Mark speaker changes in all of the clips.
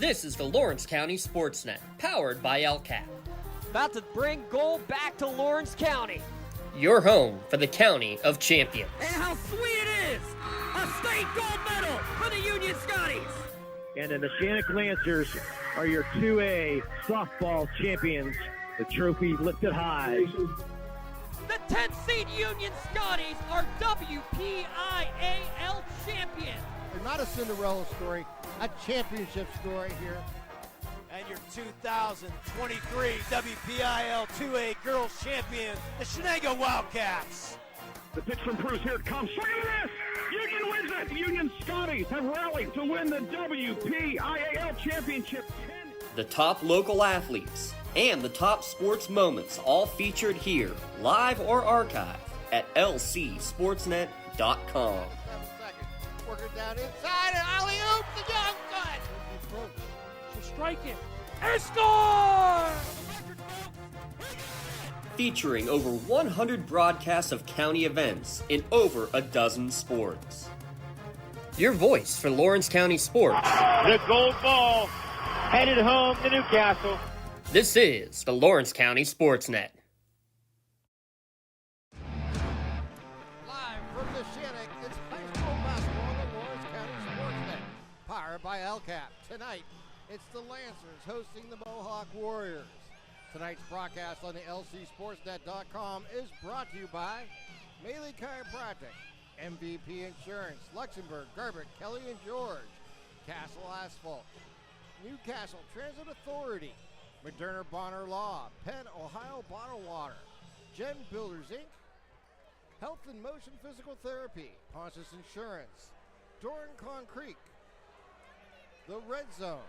Speaker 1: This is the Lawrence County SportsNet, powered by LCAP.
Speaker 2: About to bring gold back to Lawrence County.
Speaker 1: Your home for the County of Champions.
Speaker 2: And how sweet it is! A state gold medal for the Union Scotties!
Speaker 3: And the Neshannock Lancers are your 2A softball champions. The trophy lifted high.
Speaker 2: The 10th seed Union Scotties are WPIAL champions.
Speaker 4: They're not a Cinderella story, a championship story here.
Speaker 5: And your 2023 WPIL 2A Girls Champion, the Neshannock Wildcats.
Speaker 6: The pitch from Bruce, here it comes. Look at this! Union wins it! Union Scotties have rallied to win the WPIAL Championship.
Speaker 1: The top local athletes and the top sports moments all featured here, live or archived at lcsportsnet.com.
Speaker 4: 7 seconds. Working down inside and alley-oop to Young. Good.
Speaker 2: She'll strike it. And score!
Speaker 1: Featuring over 100 broadcasts of county events in over a dozen sports. Your voice for Lawrence County sports.
Speaker 3: The gold ball headed home to Newcastle.
Speaker 1: This is the Lawrence County SportsNet.
Speaker 4: Live from Neshannock, it's high school basketball on the Lawrence County SportsNet, powered by LCAP. Tonight, it's the Lancers hosting the Mohawk Warriors. Tonight's broadcast on the lcsportsnet.com is brought to you by Maley Chiropractic, MVP Insurance, Luxembourg, Garbett, Kelly and George, Castle Asphalt, Newcastle Transit Authority, Moderna Bonner Law, Penn Ohio Bottled Water, Gen Builders Inc., Health and Motion Physical Therapy, Pontus Insurance, Doran Concrete, The Red Zone,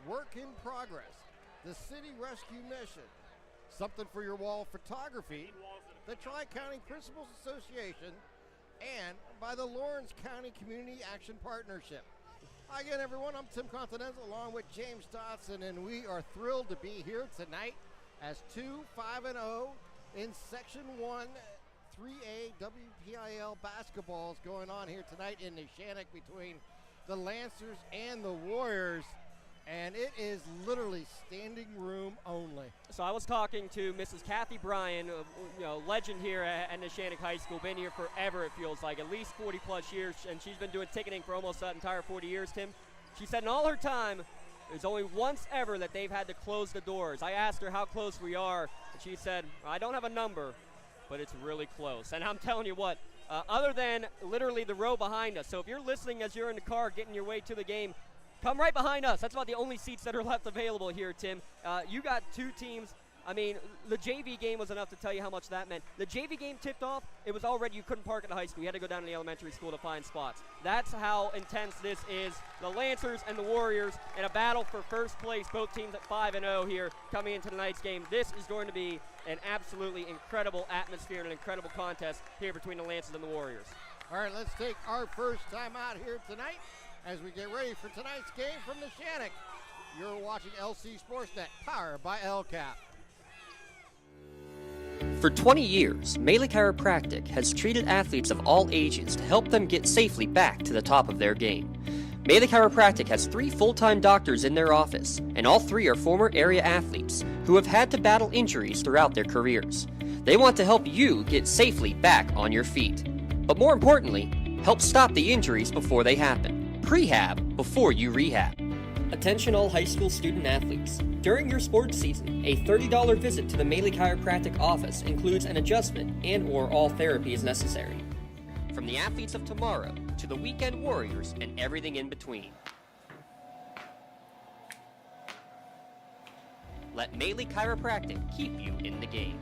Speaker 4: Work in Progress, the City Rescue Mission, Something for Your Wall Photography, the Tri-County Principals Association, and by the Lawrence County Community Action Partnership. Hi again, everyone. I'm Tim Continental along with James Dotson, and we are thrilled to be here tonight as 5-0 in Section 1 3A WPIL basketball is going on here tonight in Neshannock between the Lancers and the Warriors. And it is literally standing room only.
Speaker 2: So I was talking to Mrs. Kathy Bryan, legend here at Neshannock High School, been here forever it feels like, at least 40 plus years, and she's been doing ticketing for almost that entire 40 years, Tim. She said in all her time, there's only once ever that they've had to close the doors. I asked her how close we are, and she said, I don't have a number, but it's really close. And I'm telling you what, other than literally the row behind us, so if you're listening as you're in the car getting your way to the game, come right behind us. That's about the only seats that are left available here, Tim. You got two teams. I mean, the JV game was enough to tell you how much that meant. The JV game tipped off. It was already, you couldn't park at the high school. You had to go down to the elementary school to find spots. That's how intense this is. The Lancers and the Warriors in a battle for first place. Both teams at 5-0 here coming into tonight's game. This is going to be an absolutely incredible atmosphere and an incredible contest here between the Lancers and the Warriors.
Speaker 4: All right, let's take our first time out here tonight as we get ready for tonight's game from Neshannock. You're watching LC Sportsnet, powered by LCAP.
Speaker 1: For 20 years, Maley Chiropractic has treated athletes of all ages to help them get safely back to the top of their game. Maley Chiropractic has 3 full-time doctors in their office, and all 3 are former area athletes who have had to battle injuries throughout their careers. They want to help you get safely back on your feet. But more importantly, help stop the injuries before they happen. Prehab before you rehab. Attention all high school student athletes. During your sports season, a $30 visit to the Maley Chiropractic office includes an adjustment and or all therapy is necessary. From the athletes of tomorrow to the weekend warriors and everything in between. Let Maley Chiropractic keep you in the game.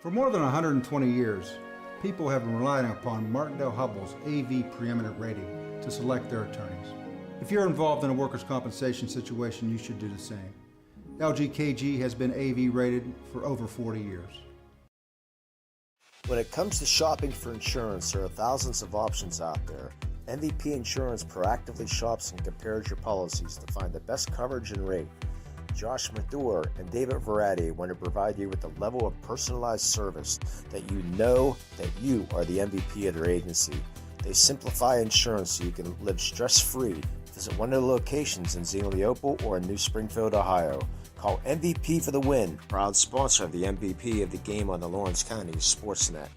Speaker 7: For more than 120 years, people have been relying upon Martindale Hubbell's AV preeminent rating to select their attorneys. If you're involved in a workers' compensation situation, you should do the same. LGKG has been AV rated for over 40 years.
Speaker 8: When it comes to shopping for insurance, there are thousands of options out there. MVP Insurance proactively shops and compares your policies to find the best coverage and rate. Josh Mathur and David Verratti want to provide you with the level of personalized service that you know that you are the MVP of their agency. They simplify insurance so you can live stress-free. Visit one of the locations in Xenia Opal or in New Springfield, Ohio. Call MVP for the win. Proud sponsor of the MVP of the game on the Lawrence County SportsNet.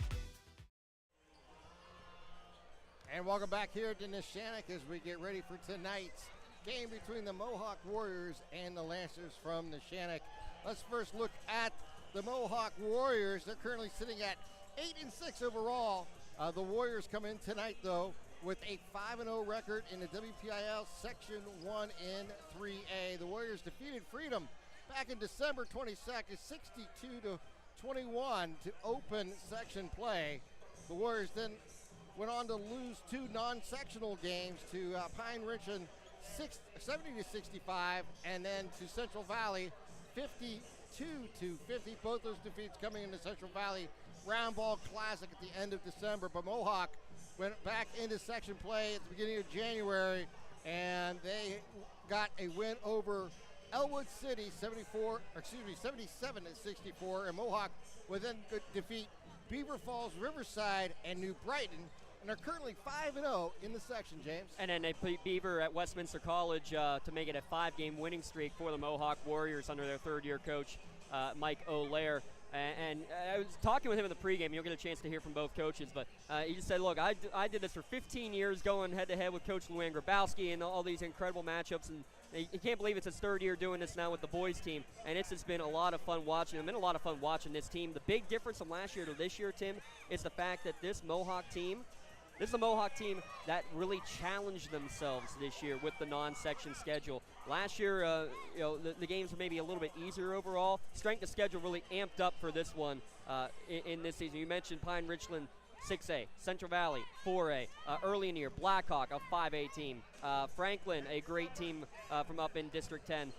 Speaker 4: And welcome back here to Neshannock as we get ready for tonight's game between the Mohawk Warriors and the Lancers from Neshannock. Let's first look at the Mohawk Warriors. They're currently sitting at 8-6 overall. The Warriors come in tonight, though, with a 5-0 record in the WPIL Section 1 in 3A. The Warriors defeated Freedom back in December 22nd, 62-21 to open section play. The Warriors then went on to lose two non-sectional games to Pine Richland 70-65, and then to Central Valley 52-50. Both those defeats coming in the Central Valley Round Ball Classic at the end of December. But Mohawk went back into section play at the beginning of January, and they got a win over Elwood City 77-64, and Mohawk would then defeat Beaver Falls, Riverside, and New Brighton, and are currently 5-0 in the section, James. And
Speaker 2: then they beat Beaver at Westminster College to make it a 5-game winning streak for the Mohawk Warriors under their third-year coach, Mike O'Lear. And I was talking with him in the pregame. You'll get a chance to hear from both coaches, but he just said, look, I did this for 15 years, going head-to-head with Coach Luann Grabowski and all these incredible matchups, and you can't believe it's his third year doing this now with the boys team, and it's just been a lot of fun watching them, and a lot of fun watching this team. The big difference from last year to this year, Tim, is the fact that this Mohawk team, this is a Mohawk team that really challenged themselves this year with the non-section schedule. Last year, the games were maybe a little bit easier overall. Strength of schedule really amped up for this one in this season. You mentioned Pine Richland, 6A, Central Valley, 4A, early in the year, Blackhawk, a 5A team, Franklin, a great team from up in District 10,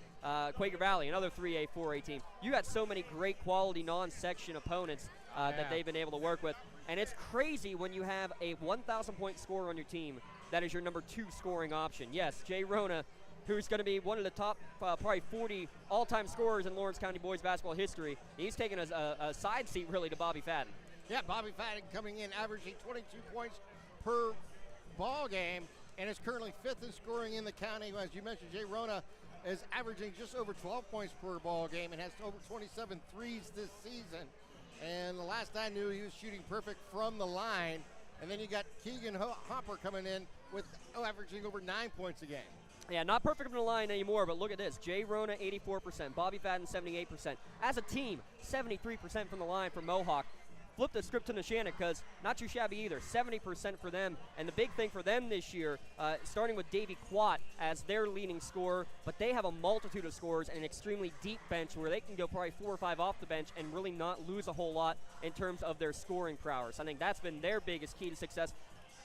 Speaker 2: Quaker Valley, another 3A, 4A team. You got so many great quality non-section opponents that they've been able to work with. And it's crazy when you have a 1,000-point scorer on your team that is your number 2 scoring option. Yes, Jay Rona, who's going to be one of the top probably 40 all-time scorers in Lawrence County boys basketball history. He's taken a side seat, really, to Bobby Fadden.
Speaker 4: Yeah, Bobby Fadden coming in, averaging 22 points per ball game, and is currently 5th in scoring in the county. As you mentioned, Jay Rona is averaging just over 12 points per ball game and has over 27 threes this season. And the last I knew, he was shooting perfect from the line. And then you got Keegan Hopper coming in with averaging over 9 points a game.
Speaker 2: Yeah, not perfect from the line anymore, but look at this. Jay Rona, 84%. Bobby Fadden, 78%. As a team, 73% from the line for Mohawk. Flip the script to Neshannock, because not too shabby either. 70% for them. And the big thing for them this year, starting with Davey Quat as their leading scorer, but they have a multitude of scorers and an extremely deep bench where they can go probably 4 or 5 off the bench and really not lose a whole lot in terms of their scoring prowess. I think that's been their biggest key to success.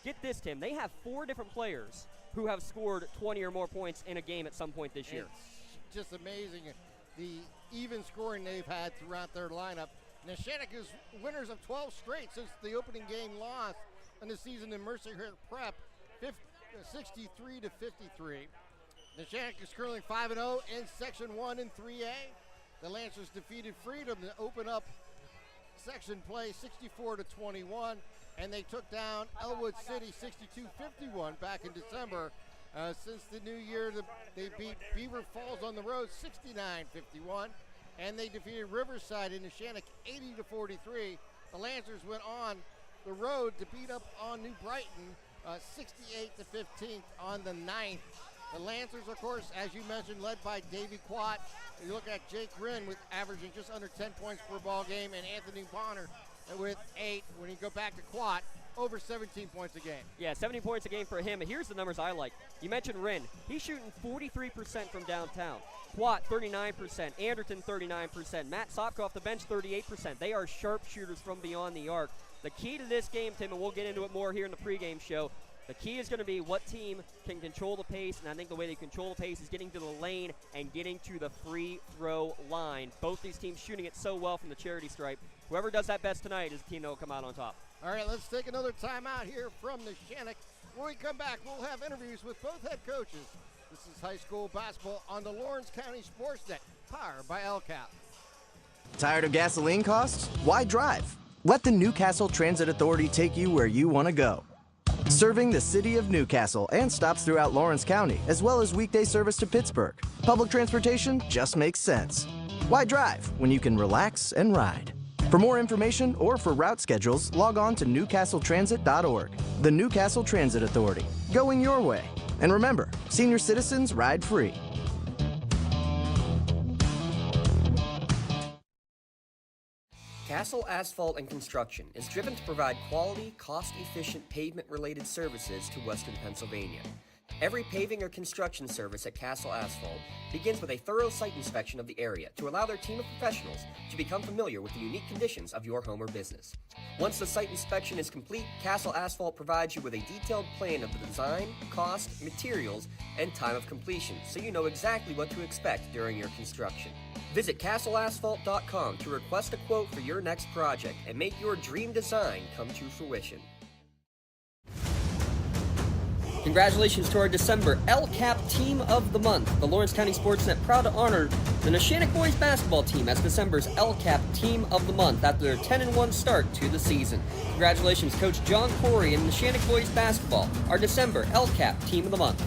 Speaker 2: Get this, Tim. They have 4 different players who have scored 20 or more points in a game at some point this year.
Speaker 4: It's just amazing the even scoring they've had throughout their lineup. Neshannock is winners of 12 straight since the opening game loss in the season in Mercyhurst Prep, 63-53. Neshannock is currently 5-0 in Section 1 and 3A. The Lancers defeated Freedom to open up section play 64-21, and they took down Elwood City 62-51 back in December. Since the new year, they beat Beaver Falls on the road 69-51. And they defeated Riverside in Neshannock 80-43. The Lancers went on the road to beat up on New Brighton 68-15 on the 9th. The Lancers, of course, as you mentioned, led by Davey Quat. You look at Jake Rinn with averaging just under 10 points per ball game, and Anthony Bonner with 8. When you go back to Quat, over 17 points a game.
Speaker 2: Yeah, 70 points a game for him. Here's the numbers I like. You mentioned Rin. He's shooting 43% from downtown. Quat, 39%. Anderton, 39%. Matt Sopka off the bench, 38%. They are sharpshooters from beyond the arc. The key to this game, Tim, and we'll get into it more here in the pregame show, the key is going to be what team can control the pace, and I think the way they control the pace is getting to the lane and getting to the free throw line. Both these teams shooting it so well from the charity stripe. Whoever does that best tonight is the team that will come out on top.
Speaker 4: All right, let's take another timeout here from Neshannock. When we come back, we'll have interviews with both head coaches. This is high school basketball on the Lawrence County SportsNet, powered by LCAP.
Speaker 9: Tired of gasoline costs? Why drive? Let the Newcastle Transit Authority take you where you want to go. Serving the city of Newcastle and stops throughout Lawrence County, as well as weekday service to Pittsburgh. Public transportation just makes sense. Why drive when you can relax and ride? For more information or for route schedules, log on to newcastletransit.org. The Newcastle Transit Authority, going your way. And remember, senior citizens ride free.
Speaker 1: Castle Asphalt and Construction is driven to provide quality, cost-efficient pavement-related services to Western Pennsylvania. Every paving or construction service at Castle Asphalt begins with a thorough site inspection of the area to allow their team of professionals to become familiar with the unique conditions of your home or business. Once the site inspection is complete, Castle Asphalt provides you with a detailed plan of the design, cost, materials, and time of completion, so you know exactly what to expect during your construction. Visit castleasphalt.com to request a quote for your next project and make your dream design come to fruition. Congratulations to our December LCAP Team of the Month. The Lawrence County SportsNet proud to honor the Neshannock boys basketball team as December's LCAP Team of the Month after their 10-1 start to the season. Congratulations, Coach John Corey and Neshannock boys basketball, our December LCAP Team of the Month.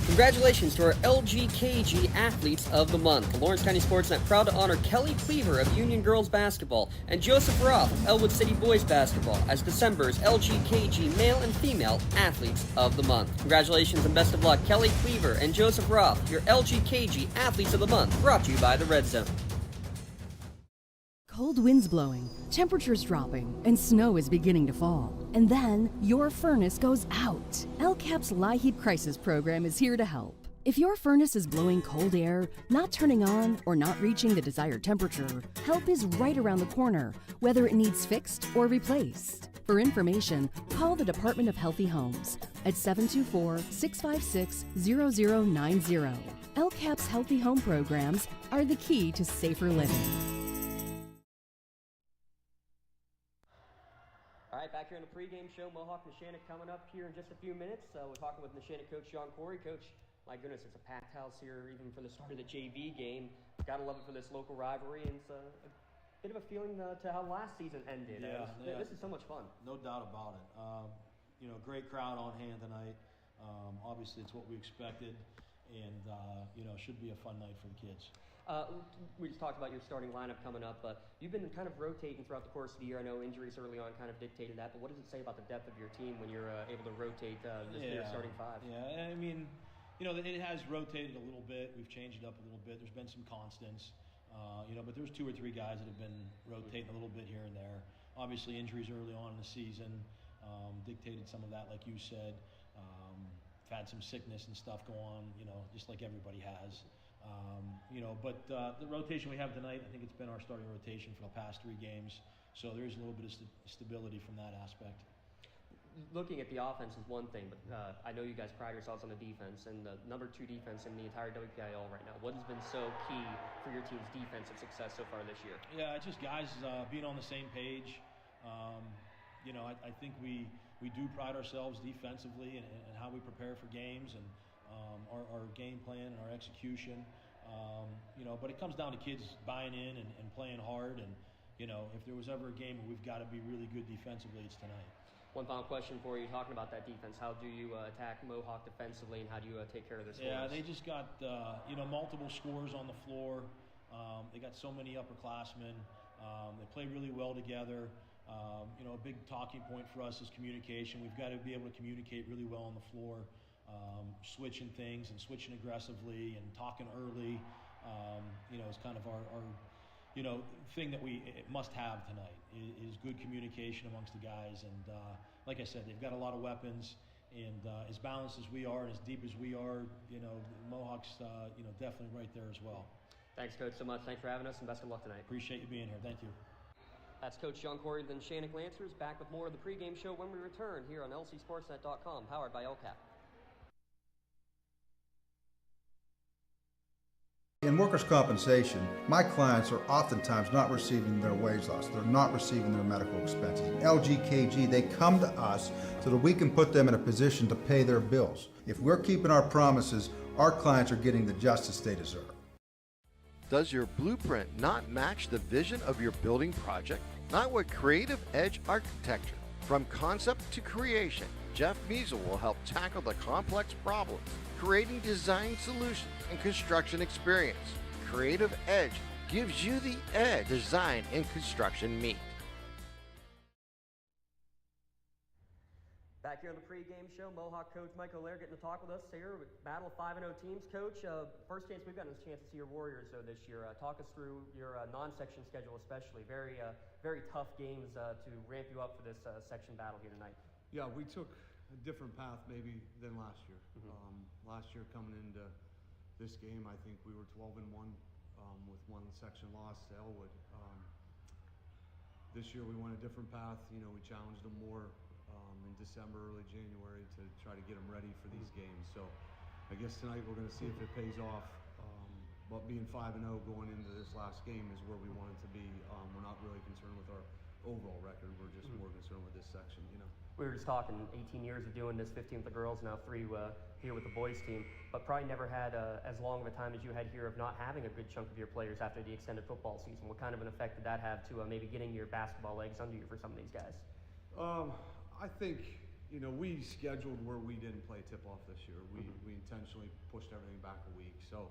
Speaker 1: Congratulations to our LGKG Athletes of the Month. The Lawrence County SportsNet proud to honor Kelly Cleaver of Union Girls Basketball and Joseph Roth of Elwood City Boys Basketball as December's LGKG Male and Female Athletes of the Month. Congratulations and best of luck, Kelly Cleaver and Joseph Roth, your LGKG Athletes of the Month, brought to you by the Red Zone.
Speaker 10: Cold winds blowing, temperatures dropping, and snow is beginning to fall. And then your furnace goes out. LCAP's LIHEAT Crisis Program is here to help. If your furnace is blowing cold air, not turning on, or not reaching the desired temperature, help is right around the corner, whether it needs fixed or replaced. For information, call the Department of Healthy Homes at 724-656-0090. LCAP's Healthy Home programs are the key to safer living.
Speaker 2: All right, back here in the pregame show, Mohawk Neshannock coming up here in just a few minutes. We're talking with Neshannock coach John Corey. Coach, my goodness, it's a packed house here even for the start of the JV game. Gotta love it for this local rivalry, and it's a bit of a feeling to how last season ended.
Speaker 11: Yeah.
Speaker 2: This is so much fun.
Speaker 11: No doubt about it. Great crowd on hand tonight. Obviously, it's what we expected, and should be a fun night for the kids.
Speaker 2: We just talked about your starting lineup coming up, but you've been kind of rotating throughout the course of the year. I know injuries early on kind of dictated that, but what does it say about the depth of your team when you're able to rotate your starting five?
Speaker 11: Yeah, I mean, it has rotated a little bit. We've changed it up a little bit. There's been some constants, but there's 2 or 3 guys that have been rotating a little bit here and there. Obviously, injuries early on in the season dictated some of that, like you said. Had some sickness and stuff go on, just like everybody has. But the rotation we have tonight, I think it's been our starting rotation for the past 3 games. So there's a little bit of stability from that aspect.
Speaker 2: Looking at the offense is one thing, but I know you guys pride yourselves on the defense, and the number 2 defense in the entire WPIL right now. What has been so key for your team's defensive success so far this year?
Speaker 11: Yeah, it's just guys being on the same page. I think we do pride ourselves defensively and how we prepare for games and our game plan and our execution. But it comes down to kids buying in and playing hard. And, if there was ever a game where we've got to be really good defensively, it's tonight.
Speaker 2: One final question for you, talking about that defense. How do you attack Mohawk defensively, and how do you take care of this?
Speaker 11: Yeah, they just got, multiple scores on the floor. They got so many upperclassmen. They play really well together. A big talking point for us is communication. We've got to be able to communicate really well on the floor, switching things and switching aggressively and talking early. is kind of our thing that we must have tonight is good communication amongst the guys. And like I said, they've got a lot of weapons, and as balanced as we are and as deep as we are, Mohawk's definitely right there as well.
Speaker 1: Thanks, Coach, so much. Thanks for having us, and best of luck tonight.
Speaker 11: Appreciate you being here. Thank you.
Speaker 1: That's Coach John Corey of the Neshannock Lancers, back with more of the pregame show when we return here on LCSportsNet.com, powered by LCAP.
Speaker 7: In workers' compensation, my clients are oftentimes not receiving their wage loss. They're not receiving their medical expenses. LGKG, they come to us so that we can put them in a position to pay their bills. If we're keeping our promises, our clients are getting the justice they deserve.
Speaker 12: Does your blueprint not match the vision of your building project? Not with Creative Edge Architecture. From concept to creation, Jeff Measle will help tackle the complex problems, creating design solutions and construction experience. Creative Edge gives you the edge design and construction meet.
Speaker 1: Back here on the pregame show, Mohawk coach Mike O'Leary getting to talk with us here with Battle of 5-0 teams. Coach, first chance we've gotten a chance to see your Warriors though this year. Talk us through your non-section schedule, especially very tough games to ramp you up for this section battle here tonight.
Speaker 13: Yeah, we took a different path maybe than last year. Last year coming into this game, I think we were 12-1 with one section loss to Elwood. This year we went a different path. We challenged them more in December, early January to try to get them ready for these games. So I guess tonight we're going to see if it pays off. But being 5-0 going into this last game is where we wanted to be. We're not really concerned with our overall record. We're just more concerned with this section,
Speaker 1: We were just talking 18 years of doing this, 15 with the girls, now 3 here with the boys team, but probably never had as long of a time as you had here of not having a good chunk of your players after the extended football season. What kind of an effect did that have to maybe getting your basketball legs under you for some of these guys?
Speaker 13: I think, we scheduled where we didn't play tip-off this year. We intentionally pushed everything back a week. So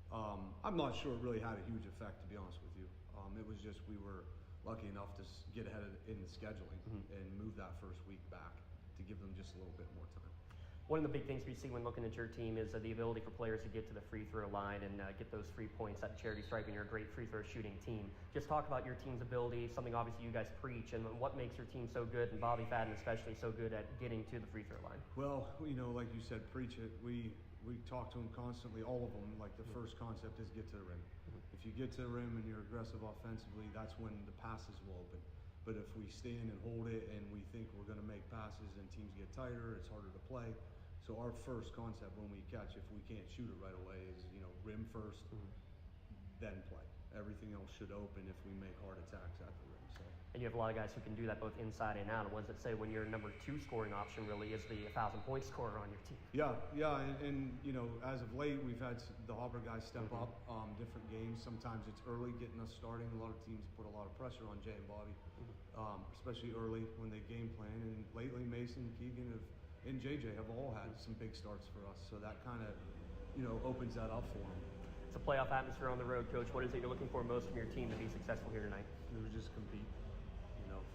Speaker 13: I'm not sure it really had a huge effect, to be honest with you. It was just we were lucky enough to get ahead in the scheduling and move that first week back to give them just a little bit more time.
Speaker 1: One of the big things we see when looking at your team is the ability for players to get to the free throw line and get those 3 points at charity stripe, and you're a great free throw shooting team. Just talk about your team's ability, something obviously you guys preach, and what makes your team so good, and Bobby Fadden especially so good at getting to the free throw line.
Speaker 13: Well, like you said, preach it. We talk to them constantly, all of them. Like the first concept is get to the rim. If you get to the rim and you're aggressive offensively, that's when the passes will open. But if we stand and hold it and we think we're going to make passes and teams get tighter, it's harder to play. So our first concept when we catch, if we can't shoot it right away, is rim first, then play. Everything else should open if we make hard attacks at the rim. So.
Speaker 1: And you have a lot of guys who can do that both inside and out. And ones that say when your number 2 scoring option really is the 1,000-point scorer on your team.
Speaker 13: Yeah, and as of late we've had the Hopper guys step up different games. Sometimes it's early getting us starting. A lot of teams put a lot of pressure on Jay and Bobby, especially early when they game plan. And lately Mason, Keegan, and JJ have all had some big starts for us. So that kind of opens that up for them.
Speaker 1: It's a playoff atmosphere on the road, Coach. What is it you're looking for most from your team to be successful here tonight?
Speaker 13: We would just compete.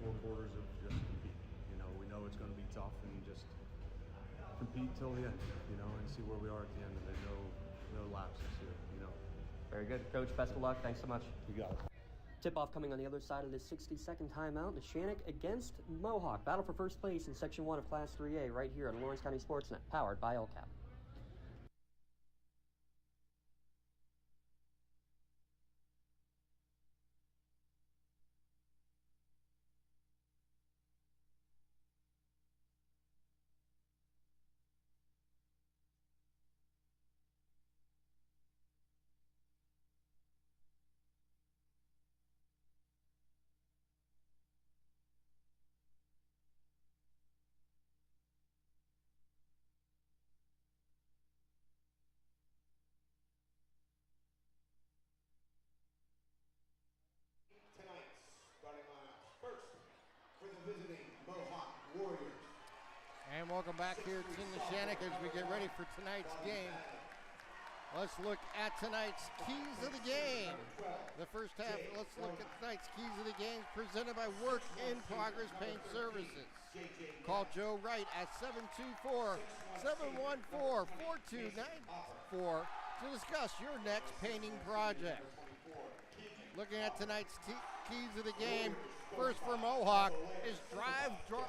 Speaker 13: 4 quarters of just compete. We know it's going to be tough, and just compete till the end. And see where we are at the end of it. No lapses here.
Speaker 1: Very good, Coach. Best of luck. Thanks so much.
Speaker 13: You got it.
Speaker 1: Tip-off coming on the other side of this 60-second timeout. Neshannock against Mohawk. Battle for first place in Section 1 of Class 3A right here on Lawrence County SportsNet, powered by LCAP.
Speaker 4: Visiting Mohawk Warriors. And welcome back here to Neshannock as we get ready for tonight's game. Let's look at tonight's keys of the game. The first half, let's look at tonight's keys of the game presented by Work in Progress Paint Services. Call Joe Wright at 724-714-4294 to discuss your next painting project. Looking at tonight's keys of the game, first for Mohawk is drive, draw,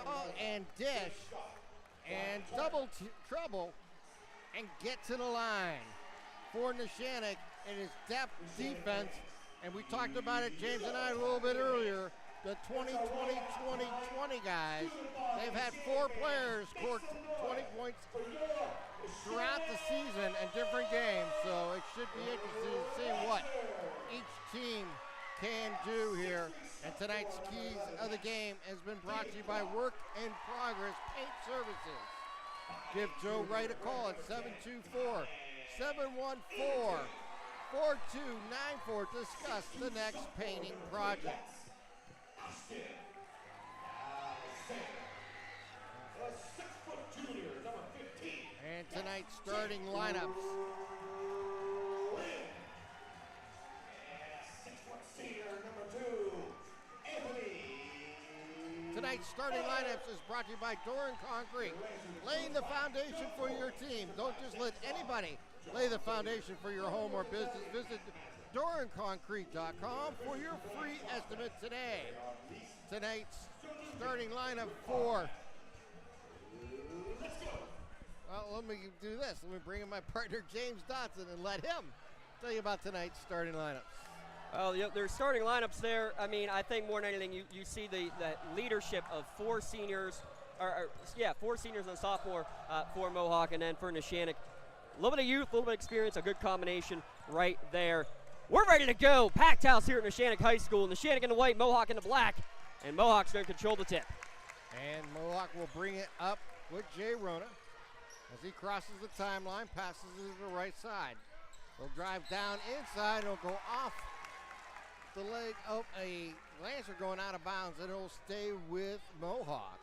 Speaker 4: and dish, and double trouble, and get to the line. For Neshannock, it is depth defense, and we talked about it, James and I, a little bit earlier. The 20-20-20-20 guys, they've had 4 players score 20 points throughout the season in different games, so it should be interesting to see what each team can do here. And tonight's keys of the game has been brought to you by Work in Progress Paint Services. Give Joe Wright a call at 724-714-4294. Discuss the next painting project. And tonight's starting lineups. Tonight's starting lineups is brought to you by Door and Concrete, laying the foundation for your team. Don't just let anybody lay the foundation for your home or business. Visit doorandconcrete.com for your free estimate today. Tonight's starting lineup for, well, let me do this. Let me bring in my partner James Dotson and let him tell you about tonight's starting lineups.
Speaker 2: Well, their starting lineups there, I mean, I think more than anything, you see the leadership of 4 seniors, 4 seniors and a sophomore for Mohawk, and then for Neshannock. A little bit of youth, a little bit of experience, a good combination right there. We're ready to go. Packed house here at Neshannock High School. Neshannock in the white, Mohawk in the black, and Mohawk's going to control the tip.
Speaker 4: And Mohawk will bring it up with Jay Rona as he crosses the timeline, passes it to the right side. He'll drive down inside, and he'll go off the leg of a Lancer going out of bounds, and it'll stay with Mohawk.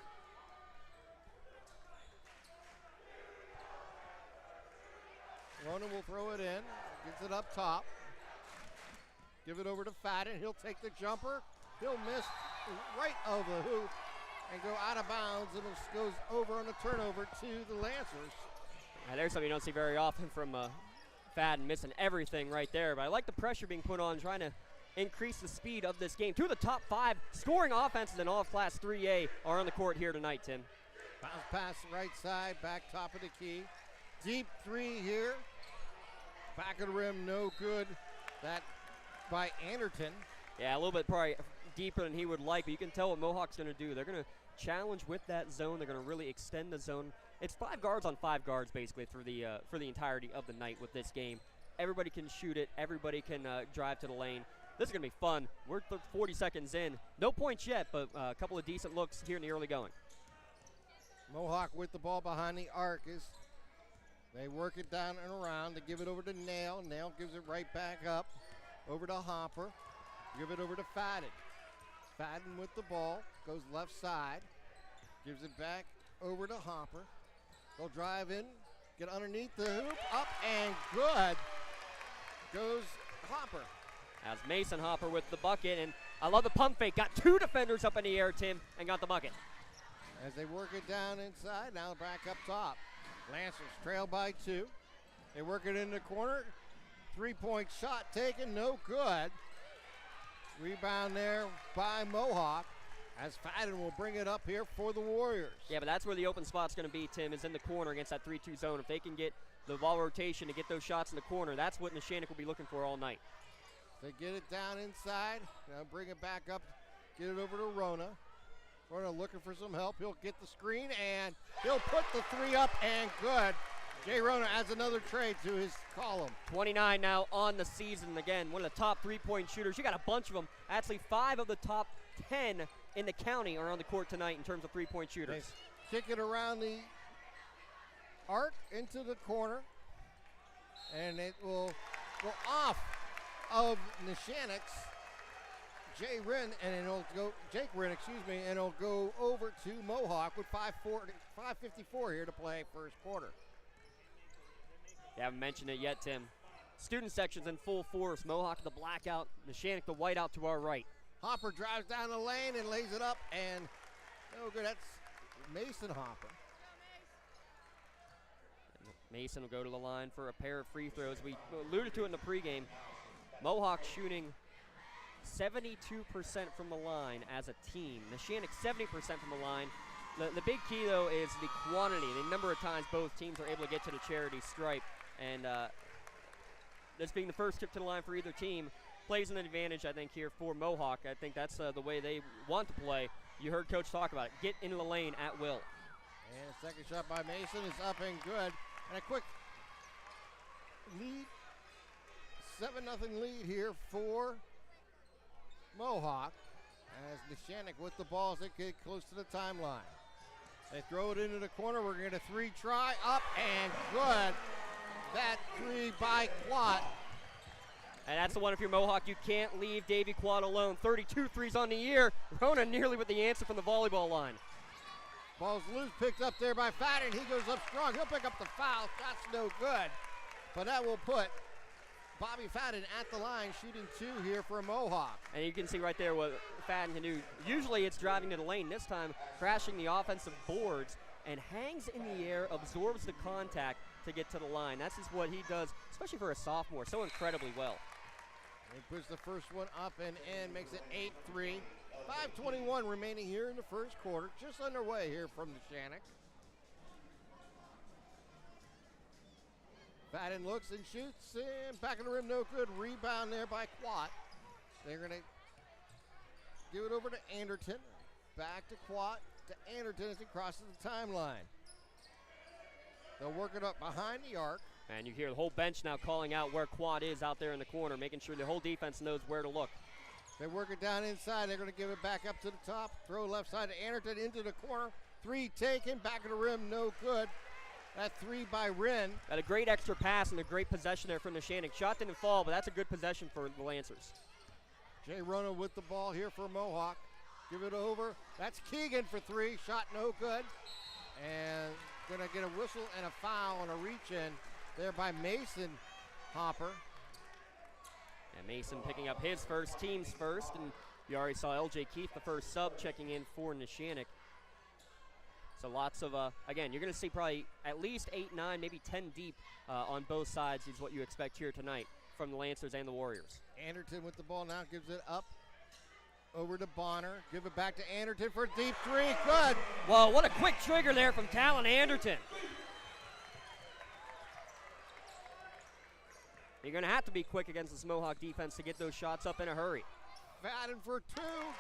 Speaker 4: Ronan will throw it in, gets it up top. Give it over to Fadden. He'll take the jumper. He'll miss right over the hoop and go out of bounds. It goes over on a turnover to the Lancers.
Speaker 2: There's something you don't see very often from Fadden, missing everything right there. But I like the pressure being put on, trying to increase the speed of this game. 2 of the top 5 scoring offenses in all of Class 3A are on the court here tonight, Tim.
Speaker 4: Bounce pass right side, back top of the key. Deep 3 here. Back of the rim, no good. That by Anderton.
Speaker 2: Yeah, a little bit probably deeper than he would like, but you can tell what Mohawk's going to do. They're going to challenge with that zone. They're going to really extend the zone. It's 5 guards on 5 guards basically for the entirety of the night with this game. Everybody can shoot it. Everybody can drive to the lane. This is going to be fun. We're 40 seconds in. No points yet, but a couple of decent looks here in the early going.
Speaker 4: Mohawk with the ball behind the arc is they work it down and around. They give it over to Nail. Nail gives it right back up over to Hopper. Give it over to Fadden. Fadden with the ball, goes left side. Gives it back over to Hopper. They'll drive in, get underneath the hoop, up and good. Goes Hopper.
Speaker 2: As Mason Hopper with the bucket, and I love the pump fake. Got 2 defenders up in the air, Tim, and got the bucket.
Speaker 4: As they work it down inside, now back up top. Lancers trail by 2. They work it in the corner. 3-point shot taken, no good. Rebound there by Mohawk as Fadden will bring it up here for the Warriors.
Speaker 2: Yeah, but that's where the open spot's going to be, Tim, is in the corner against that 3-2 zone. If they can get the ball rotation to get those shots in the corner, that's what Neshannock will be looking for all night.
Speaker 4: They get it down inside. Now bring it back up. Get it over to Rona. Rona looking for some help. He'll get the screen, and he'll put the 3 up, and good. Jay Rona adds another trade to his column.
Speaker 2: 29 now on the season. Again, one of the top 3-point shooters. You got a bunch of them. Actually, 5 of the top 10 in the county are on the court tonight in terms of 3-point shooters.
Speaker 4: They kick it around the arc into the corner, and it will go off of Neshannock's Jake Wren, and it'll go over to Mohawk with 5:54 here to play first quarter.
Speaker 2: You haven't mentioned it yet, Tim. Student section's in full force. Mohawk the blackout, Neshannock the whiteout to our right.
Speaker 4: Hopper drives down the lane and lays it up, and no good. That's Mason Hopper.
Speaker 2: Mason will go to the line for a pair of free throws. We alluded to it in the pregame. Mohawk shooting 72% from the line as a team. Neshannock 70% from the line. The big key, though, is the quantity, the number of times both teams are able to get to the charity stripe. And this being the first trip to the line for either team plays an advantage, I think, here for Mohawk. I think that's the way they want to play. You heard Coach talk about it. Get into the lane at will.
Speaker 4: And a second shot by Mason is up and good. And a quick lead, 7-0 lead here for Mohawk as Neshannock with the ball as they get close to the timeline. They throw it into the corner. We're going to get a 3 try. Up and good. That 3 by Quat.
Speaker 2: And that's the one if you're Mohawk. You can't leave Davy Quad alone. 32 threes on the year. Rona nearly with the answer from the volleyball line.
Speaker 4: Ball's loose, picked up there by Fadden. He goes up strong. He'll pick up the foul. That's no good. But that will put Bobby Fadden at the line, shooting 2 here for Mohawk.
Speaker 2: And you can see right there what Fadden can do. Usually it's driving to the lane. This time, crashing the offensive boards and hangs in the air, absorbs the contact to get to the line. That's just what he does, especially for a sophomore, so incredibly well.
Speaker 4: He puts the first one up and in, makes it 8-3. 5:21 remaining here in the first quarter. Just underway here from Neshannock. Fadden looks and shoots, and back of the rim, no good. Rebound there by Quat. They're going to give it over to Anderton. Back to Quat, to Anderton as he crosses the timeline. They'll work it up behind the arc.
Speaker 2: And you hear the whole bench now calling out where Quad is out there in the corner, making sure the whole defense knows where to look.
Speaker 4: They work it down inside. They're going to give it back up to the top. Throw left side to Anderton into the corner. 3 taken, back of the rim, no good. That 3 by Wren.
Speaker 2: Got a great extra pass and a great possession there from Neshannock. Shot didn't fall, but that's a good possession for the Lancers.
Speaker 4: Jay Rona with the ball here for Mohawk. Give it over. That's Keegan for 3. Shot no good. And going to get a whistle and a foul and a reach in there by Mason Hopper.
Speaker 2: And Mason picking up his first, team's first. And you already saw LJ Keith, the first sub, checking in for Neshannock. So lots of, again, you're going to see probably at least 8, 9, maybe 10 deep on both sides is what you expect here tonight from the Lancers and the Warriors.
Speaker 4: Anderton with the ball now, gives it up over to Bonner. Give it back to Anderton for a deep 3. Good.
Speaker 2: Whoa, what a quick trigger there from Talon Anderton. You're going to have to be quick against this Mohawk defense to get those shots up in a hurry.
Speaker 4: Fadden for 2.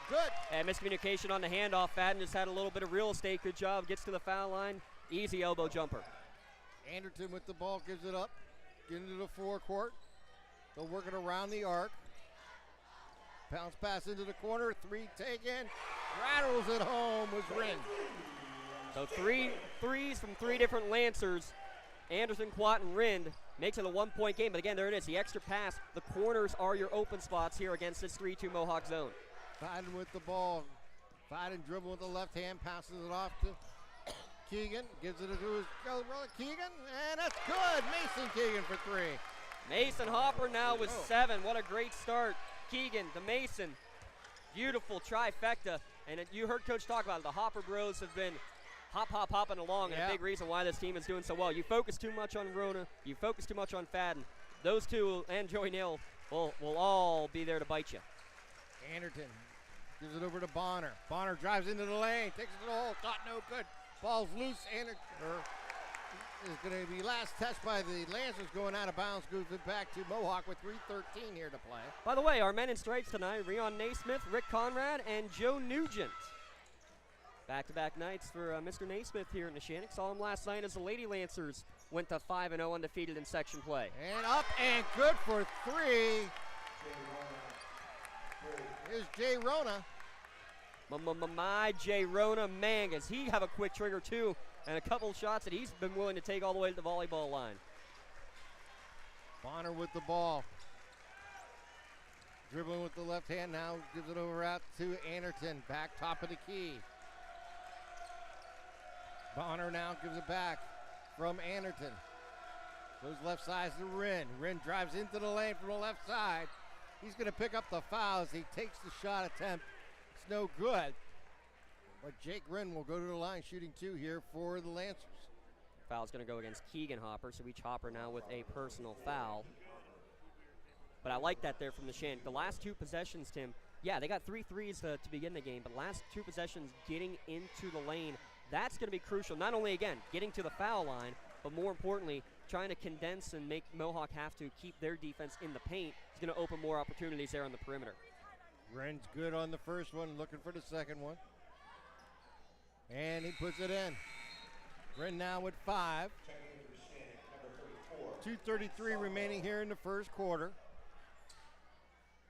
Speaker 4: Good.
Speaker 2: And miscommunication on the handoff. Fadden just had a little bit of real estate. Good job. Gets to the foul line. Easy elbow jumper.
Speaker 4: Anderton with the ball, gives it up. Get into the forecourt. They'll work it around the arc. Bounce pass into the corner. 3 taken. Rattles it home was Wren.
Speaker 2: So 3 threes from 3 different Lancers. Anderson, Quat, and Rind makes it a 1-point game. But again, there it is. The extra pass. The corners are your open spots here against this 3-2 Mohawk zone.
Speaker 4: Fadden with the ball. Fadden dribble with the left hand. Passes it off to Keegan. Gives it to his brother Keegan. And that's good. Mason Keegan for 3.
Speaker 2: Mason Hopper now with 7. What a great start. Keegan, the Mason. Beautiful trifecta. And you heard Coach talk about it. The Hopper bros have been hopping along, and a big reason why this team is doing so well. You focus too much on Rona, you focus too much on Fadden. Those two and Joey Neal will all be there to bite you.
Speaker 4: Anderton gives it over to Bonner. Bonner drives into the lane, takes it to the hole, shot no good. Ball's loose. Anderton is going to be last touched by the Lancers, going out of bounds, goes it back to Mohawk with 3:13 here to play.
Speaker 2: By the way, our men in stripes tonight, Rion Naismith, Rick Conrad, and Joe Nugent. Back-to-back nights for Mr. Naismith here in Neshannock. Saw him last night as the Lady Lancers went to 5-0 undefeated in section play.
Speaker 4: And up and good for 3. Here's Jay Rona.
Speaker 2: My Jay Rona, man, does he have a quick trigger too, and a couple shots that he's been willing to take all the way to the volleyball line.
Speaker 4: Bonner with the ball. Dribbling with the left hand now, gives it over out to Anderton. Back top of the key. Bonner now gives it back from Anderton. Goes left side to Wren. Wren drives into the lane from the left side. He's going to pick up the foul as he takes the shot attempt. It's no good. But Jake Wren will go to the line shooting 2 here for the Lancers.
Speaker 2: Foul's going to go against Keegan Hopper, so each Hopper now with a personal foul. But I like that there from Neshannock. The last 2 possessions, Tim, yeah, they got 3 threes to begin the game, but last 2 possessions getting into the lane, that's going to be crucial. Not only, again, getting to the foul line, but more importantly, trying to condense and make Mohawk have to keep their defense in the paint. It's going to open more opportunities there on the perimeter.
Speaker 4: Wren's good on the first one, looking for the second one. And he puts it in. Wren now with 5. 2:33 remaining here in the first quarter.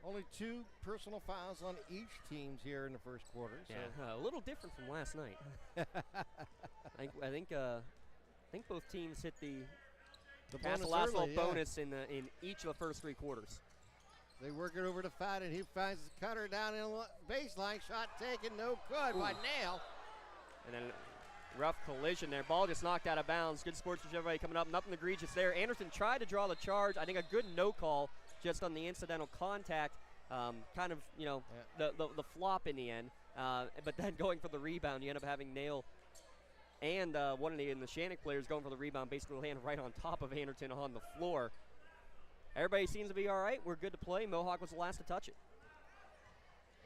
Speaker 4: Only 2 personal fouls on each team here in the first quarter. So.
Speaker 2: Yeah, a little different from last night. I think both teams hit the pass the last little bonus in each of the first 3 quarters.
Speaker 4: They work it over to Fadden. He finds his cutter down in the baseline. Shot taken, no good by Nail.
Speaker 2: And then rough collision there. Ball just knocked out of bounds. Good sportsmanship, everybody coming up. Nothing egregious there. Anderson tried to draw the charge. I think a good no call just on the incidental contact. Kind of, the flop in the end. But then going for the rebound, you end up having Nail and one of the Neshannock players going for the rebound, basically land right on top of Anderson on the floor. Everybody seems to be all right. We're good to play. Mohawk was the last to touch it.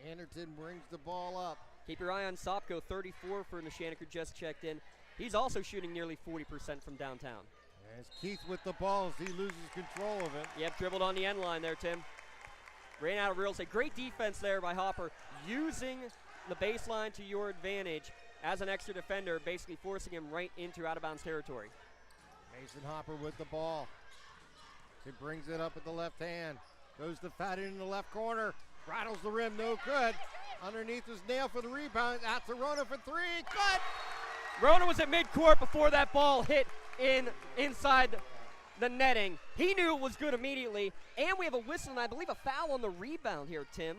Speaker 4: Anderson brings the ball up.
Speaker 2: Keep your eye on Sopko, 34 for Neshannock, who just checked in. He's also shooting nearly 40% from downtown.
Speaker 4: As Keith with the ball as he loses control of it.
Speaker 2: Yep, dribbled on the end line there, Tim. Ran out of real estate. Great defense there by Hopper, using the baseline to your advantage as an extra defender, basically forcing him right into out-of-bounds territory.
Speaker 4: Mason Hopper with the ball. He brings it up with the left hand. Goes to Fadden in the left corner. Rattles the rim, no good. Underneath was Nail for the rebound. Out to Rona for 3, good!
Speaker 2: Rona was at midcourt before that ball hit inside the netting. He knew it was good immediately. And we have a whistle and I believe a foul on the rebound here, Tim.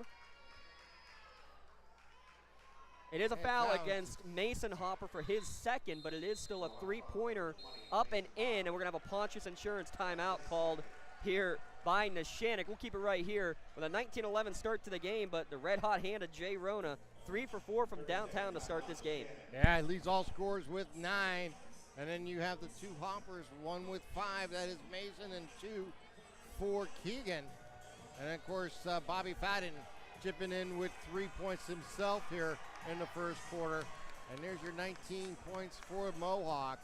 Speaker 2: It is a foul against Mason Hopper for his second, but it is still a 3-pointer up and in, and we're going to have a Pontius Insurance timeout called here by Neshannock. We'll keep it right here with a 19-11 start to the game, but the red-hot hand of Jay Rona, 3 for 4 from downtown to start this game.
Speaker 4: Yeah, he leads all scorers with 9, and then you have the 2 Hoppers, 1 with 5, that is Mason, and 2 for Keegan. And, of course, Bobby Fadden chipping in with 3 points himself here in the first quarter. And there's your 19 points for Mohawk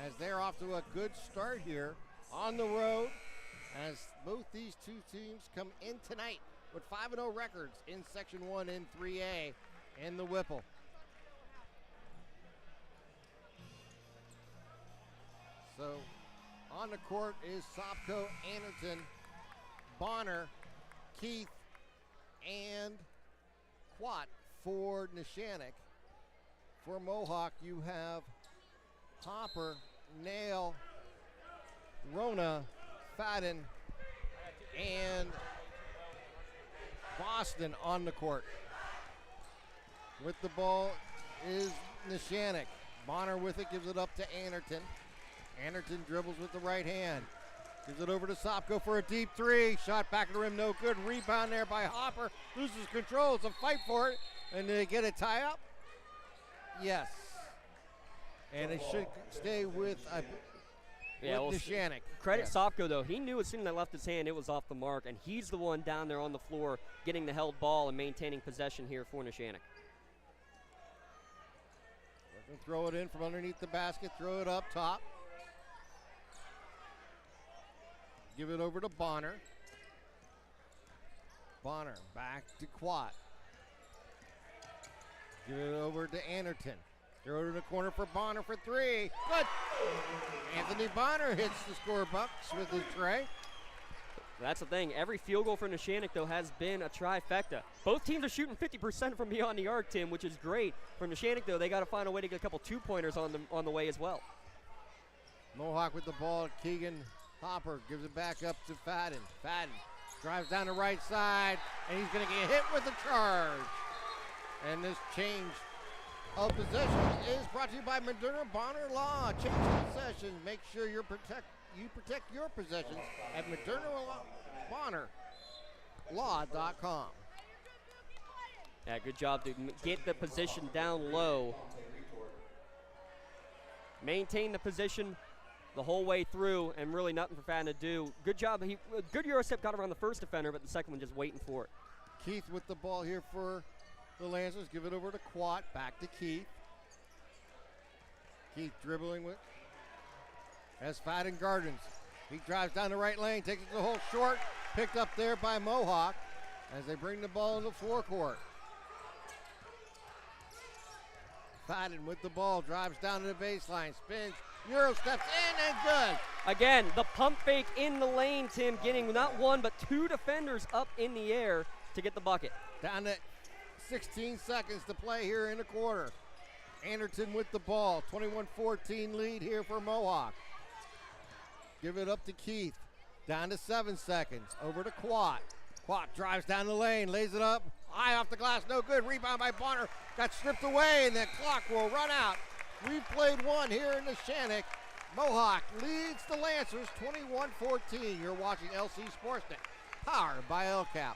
Speaker 4: as they're off to a good start here on the road as both these 2 teams come in tonight with 5-0 records in Section 1 and 3A in the Whipple. So on the court is Sopko, Anderson, Bonner, Keith, and Quat for Neshannock. For Mohawk, you have Hopper, Nail, Rona, Fadden, and Boston on the court. With the ball is Neshannock. Bonner with it, gives it up to Anderton. Anderton dribbles with the right hand. Gives it over to Sopko for a deep 3. Shot back of the rim, no good. Rebound there by Hopper. Loses control. It's a fight for it. And they get a tie up? Yes. And it should stay with Neshannock.
Speaker 2: Credit Sopko, though. He knew as soon as they left his hand, it was off the mark. And he's the one down there on the floor getting the held ball and maintaining possession here for Neshannock.
Speaker 4: Throw it in from underneath the basket. Throw it up top. Give it over to Bonner. Bonner back to Quat. Give it over to Anderton. Throw it in the corner for Bonner for 3. Good. Anthony Bonner hits the scorebox with his tray.
Speaker 2: That's the thing. Every field goal for Neshannock, though, has been a trifecta. Both teams are shooting 50% from beyond the arc, Tim, which is great. For Neshannock, though, they got to find a way to get a couple 2-pointers on the way as well.
Speaker 4: Mohawk with the ball. Keegan Hopper gives it back up to Fadden. Fadden drives down the right side, and he's going to get hit with a charge. And this change of possession is brought to you by Moderna Bonner Law. Change of possession. Make sure you protect your possessions at ModernaBonnerLaw.com.
Speaker 2: Yeah, good job to get the position down low. Maintain the position. the whole way through, and really nothing for Fadden to do. Good job. Good Euro step got around the first defender, but the second one just waiting for it.
Speaker 4: Keith with the ball here for the Lancers. Give it over to Quat. Back to Keith. Keith dribbling with as Fadden Gardens. He drives down the right lane, takes it to the hole short. Picked up there by Mohawk as they bring the ball into the forecourt. Fadden with the ball, drives down to the baseline, spins, Euro steps in and good.
Speaker 2: Again, the pump fake in the lane, Tim, getting not one but two defenders up in the air to get the bucket.
Speaker 4: Down to 16 seconds to play here in the quarter. Anderton with the ball, 21-14 lead here for Mohawk. Give it up to Keith, down to 7 seconds, over to Quat. Quat drives down the lane, lays it up, high off the glass, no good, rebound by Bonner, got stripped away, and the clock will run out. We've played one here in Neshannock. Mohawk leads the Lancers 21-14. You're watching LC SportsNet, powered by LCAP.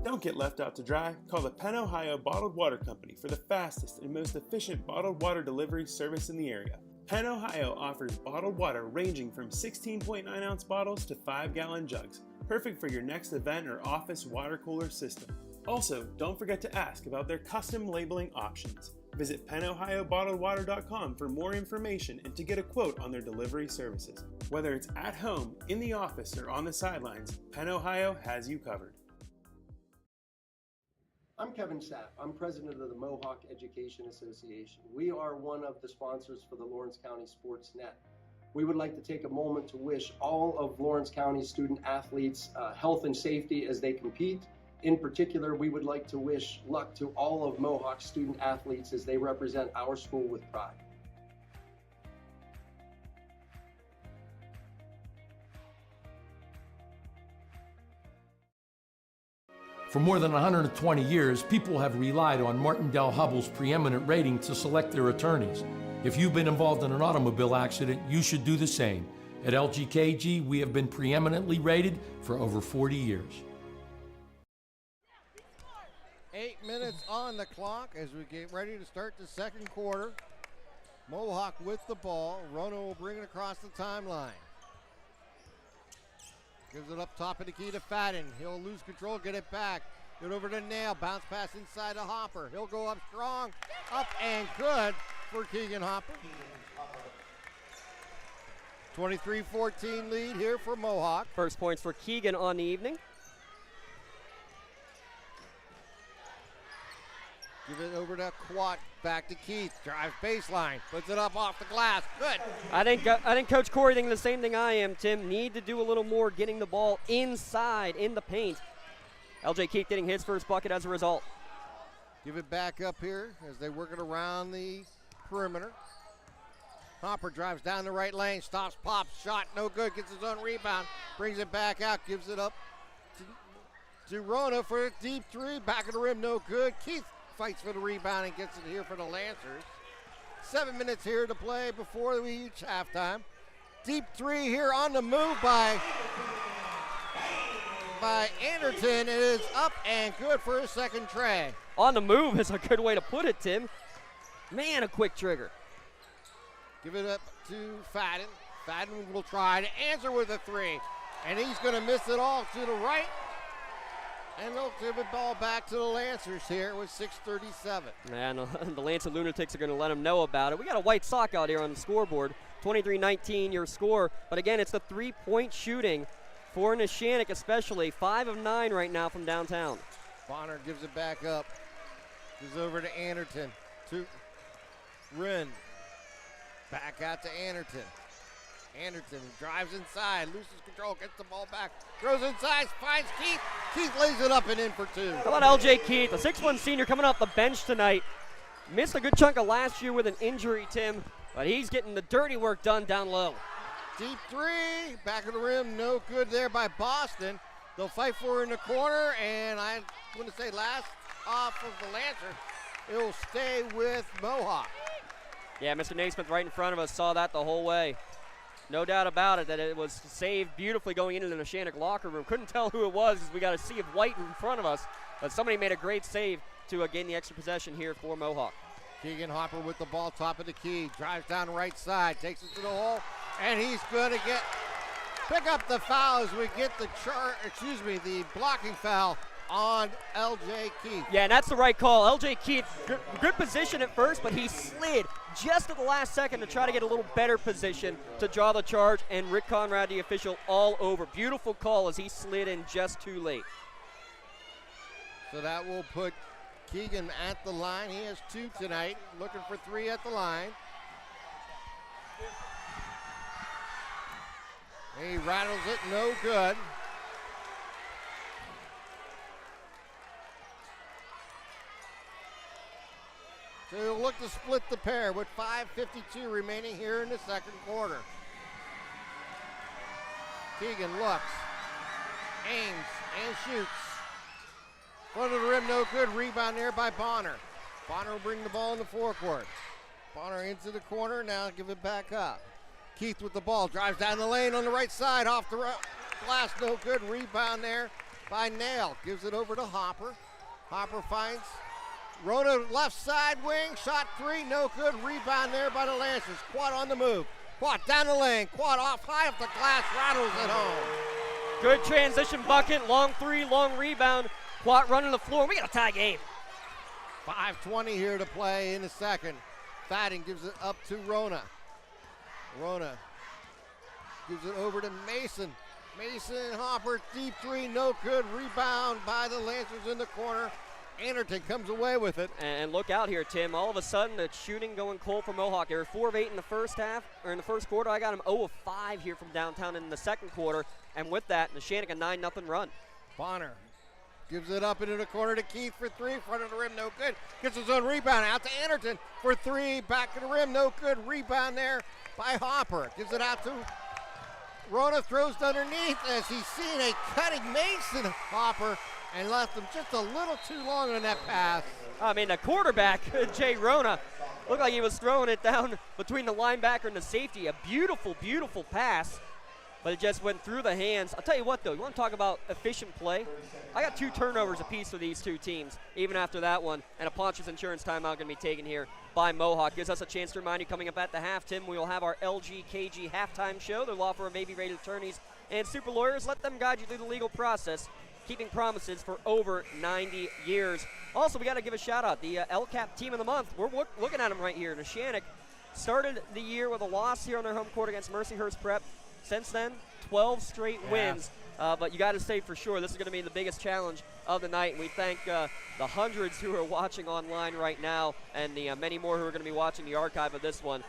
Speaker 14: Don't get left out to dry. Call the Penn Ohio Bottled Water Company for the fastest and most efficient bottled water delivery service in the area. Penn Ohio offers bottled water ranging from 16.9-ounce bottles to 5-gallon jugs, perfect for your next event or office water cooler system. Also, don't forget to ask about their custom labeling options. Visit PennOhioBottledWater.com for more information and to get a quote on their delivery services. Whether it's at home, in the office, or on the sidelines, Penn Ohio has you covered.
Speaker 15: I'm Kevin Sapp. I'm president of the Mohawk Education Association. We are one of the sponsors for the Lawrence County SportsNet. We would like to take a moment to wish all of Lawrence County student athletes health and safety as they compete. In particular, we would like to wish luck to all of Mohawk student athletes as they represent our school with pride.
Speaker 16: For more than 120 years, people have relied on Martindale Hubbell's preeminent rating to select their attorneys. If you've been involved in an automobile accident, you should do the same. At LGKG, we have been preeminently rated for over 40 years.
Speaker 4: 8 minutes on the clock as we get ready to start the second quarter. Mohawk with the ball. Rono will bring it across the timeline. Gives it up top of the key to Fadden. He'll lose control, get it back. Get over to Nail. Bounce pass inside to Hopper. He'll go up strong. Up and good for Keegan Hopper. 23-14 lead here for Mohawk.
Speaker 2: First points for Keegan on the evening.
Speaker 4: Give it over to Quat. Back to Keith. Drives baseline. Puts it up off the glass. Good.
Speaker 2: I think Coach Corey thinking the same thing I am, Tim. Need to do a little more getting the ball inside in the paint. LJ Keith getting his first bucket as a result.
Speaker 4: Give it back up here as they work it around the perimeter. Hopper drives down the right lane. Stops, pops, shot. No good. Gets his own rebound. Brings it back out. Gives it up to Rona for a deep three. Back of the rim. No good. Keith fights for the rebound and gets it here for the Lancers. 7 minutes here to play before we reach halftime. Deep three here on the move by Anderton. It is up and good for his second tray.
Speaker 2: On the move is a good way to put it, Tim. Man, a quick trigger.
Speaker 4: Give it up to Fadden. Fadden will try to answer with a three. And he's going to miss it all to the right. And they'll give the ball back to the Lancers here with 6:37.
Speaker 2: Man, the Lancer Lunatics are going to let them know about it. We got a white sock out here on the scoreboard. 23-19 your score. But again, it's the three-point shooting for Neshannock especially. 5 of 9 right now from downtown.
Speaker 4: Bonner gives it back up. Gives over to Anderton. To Wren. Back out to Anderton. Anderton drives inside, loses control, gets the ball back, throws inside, finds Keith. Keith lays it up and in for two.
Speaker 2: How about LJ Keith, a 6'1" senior coming off the bench tonight. Missed a good chunk of last year with an injury, Tim, but he's getting the dirty work done down low.
Speaker 4: Deep three, back of the rim, no good there by Boston. They'll fight for it in the corner, and I'm going to say last off of the Lancers, it will stay with Mohawk.
Speaker 2: Yeah, Mr. Naismith right in front of us saw that the whole way. No doubt about it that it was saved beautifully going into the Neshannock locker room. Couldn't tell who it was as we got a sea of white in front of us, but somebody made a great save to gain the extra possession here for Mohawk.
Speaker 4: Keegan Hopper with the ball, top of the key, drives down the right side, takes it to the hole, And he's going to pick up the foul as we get the blocking foul on L.J. Keith.
Speaker 2: Yeah, and that's the right call. L.J. Keith, good position at first, but he slid just at the last second to try to get a little better position to draw the charge, and Rick Conrad, the official, all over. Beautiful call as he slid in just too late.
Speaker 4: So that will put Keegan at the line. He has 2 tonight, looking for 3 at the line. He rattles it, no good. So he'll look to split the pair with 5:52 remaining here in the second quarter. Keegan looks, aims, and shoots. Front of the rim, no good. Rebound there by Bonner. Bonner will bring the ball in the forecourt. Bonner into the corner, now give it back up. Keith with the ball, drives down the lane on the right side, off the glass, no good. Rebound there by Nail. Gives it over to Hopper. Hopper finds Rona left side wing, shot 3, no good. Rebound there by the Lancers. Quad on the move. Quad down the lane. Quad off high up the glass, rattles it home.
Speaker 2: Good transition bucket, long 3, long rebound. Quad running the floor. We got a tie game.
Speaker 4: 5:20 here to play in the second. Fadden gives it up to Rona. Rona gives it over to Mason. Mason, Hopper, deep 3, no good. Rebound by the Lancers in the corner. Anderton comes away with it.
Speaker 2: And look out here, Tim. All of a sudden, the shooting going cold for Mohawk. They were 4 of 8 in the first half, or in the first quarter. I got them 0 of 5 here from downtown in the second quarter. And with that, Neshannock a 9-0 run.
Speaker 4: Bonner gives it up into the corner to Keith for 3. Front of the rim, no good. Gets his own rebound out to Anderton for 3. Back to the rim, no good. Rebound there by Hopper. Gives it out to Rona, throws underneath as he's seen a cutting Mason Hopper and left him just a little too long on that pass.
Speaker 2: I mean, the quarterback, Jay Rona, looked like he was throwing it down between the linebacker and the safety. A beautiful, beautiful pass, but it just went through the hands. I'll tell you what, though, you want to talk about efficient play? I got 2 turnovers apiece for these 2 teams, even after that one, and a Ponch's Insurance timeout going to be taken here by Mohawk. Gives us a chance to remind you, coming up at the half, Tim, we will have our LGKG halftime show. Their law firm of Navy-rated attorneys and super lawyers. Let them guide you through the legal process, keeping promises for over 90 years. Also, we got to give a shout-out. The LCAP Team of the Month, we're looking at them right here. Neshannock started the year with a loss here on their home court against Mercyhurst Prep. Since then, 12 straight wins. But you got to say for sure, this is going to be the biggest challenge of the night. And we thank the hundreds who are watching online right now and the many more who are going to be watching the archive of this one.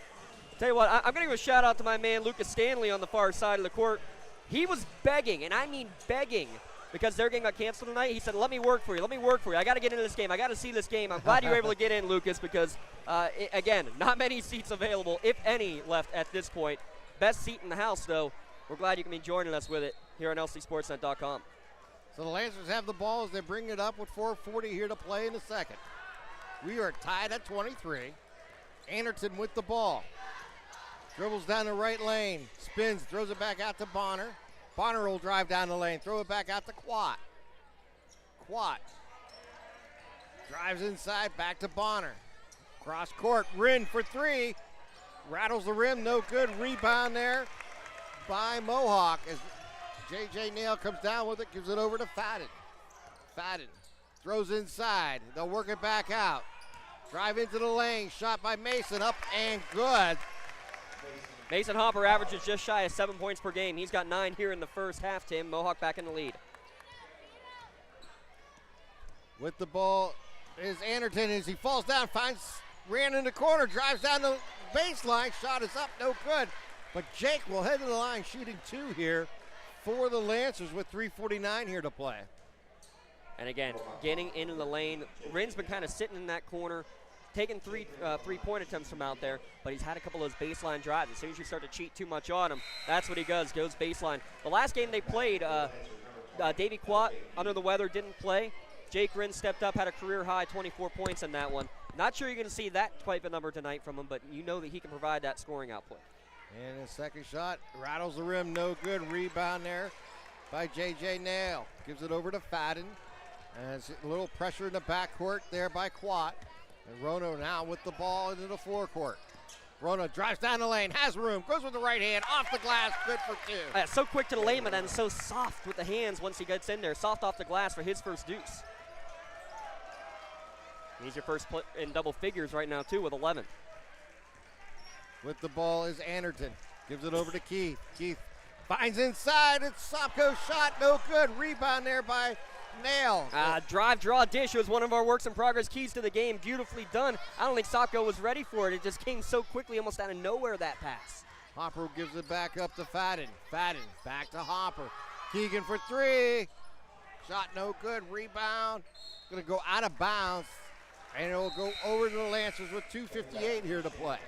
Speaker 2: Tell you what, I'm going to give a shout-out to my man, Lucas Stanley, on the far side of the court. He was begging, and I mean begging, because their game got canceled tonight. He said, let me work for you. Let me work for you. I got to get into this game. I got to see this game. I'm glad you were able to get in, Lucas, because, again, not many seats available, if any, left at this point. Best seat in the house, though. We're glad you can be joining us with it here on LCSportsNet.com.
Speaker 4: So the Lancers have the ball as they bring it up with 4:40 here to play in the second. We are tied at 23. Anderton with the ball. Dribbles down the right lane. Spins, throws it back out to Bonner. Bonner will drive down the lane, throw it back out to Quat. Quat drives inside, back to Bonner. Cross court, Rin for 3. Rattles the rim, no good. Rebound there by Mohawk as J.J. Nail comes down with it, gives it over to Fadden. Fadden throws inside. They'll work it back out. Drive into the lane, shot by Mason, up and good.
Speaker 2: Mason Hopper averages just shy of 7 points per game. He's got 9 here in the first half, Tim. Mohawk back in the lead.
Speaker 4: With the ball is Anderton as he falls down, ran in the corner, drives down the baseline. Shot is up, no good. But Jake will head to the line, shooting 2 here for the Lancers with 3:49 here to play.
Speaker 2: And again, getting into the lane. Rin's been kind of sitting in that corner, taking three-point attempts from out there, but he's had a couple of those baseline drives. As soon as you start to cheat too much on him, that's what he does, goes baseline. The last game they played, Davey Quat, under the weather, didn't play. Jake Rin stepped up, had a career-high 24 points in that one. Not sure you're going to see that type of number tonight from him, but you know that he can provide that scoring output.
Speaker 4: And his second shot rattles the rim, no good. Rebound there by J.J. Nail. Gives it over to Fadden. And a little pressure in the backcourt there by Quat. And Rono now with the ball into the forecourt. Rona drives down the lane, has room, goes with the right hand, off the glass, good for two.
Speaker 2: So quick to the lane, and so soft with the hands once he gets in there. Soft off the glass for his first deuce. He's your first in double figures right now, too, with 11.
Speaker 4: With the ball is Anderton. Gives it over to Keith. Keith finds inside. It's Sopko's shot. No good. Rebound there by Nail.
Speaker 2: Drive, draw, dish was one of our works in progress keys to the game. Beautifully done. I don't think Sopko was ready for it. It just came so quickly, almost out of nowhere, that pass.
Speaker 4: Hopper gives it back up to Fadden. Fadden back to Hopper. Keegan for three. Shot no good. Rebound. Going to go out of bounds. And it will go over to the Lancers with 2:58 here to play.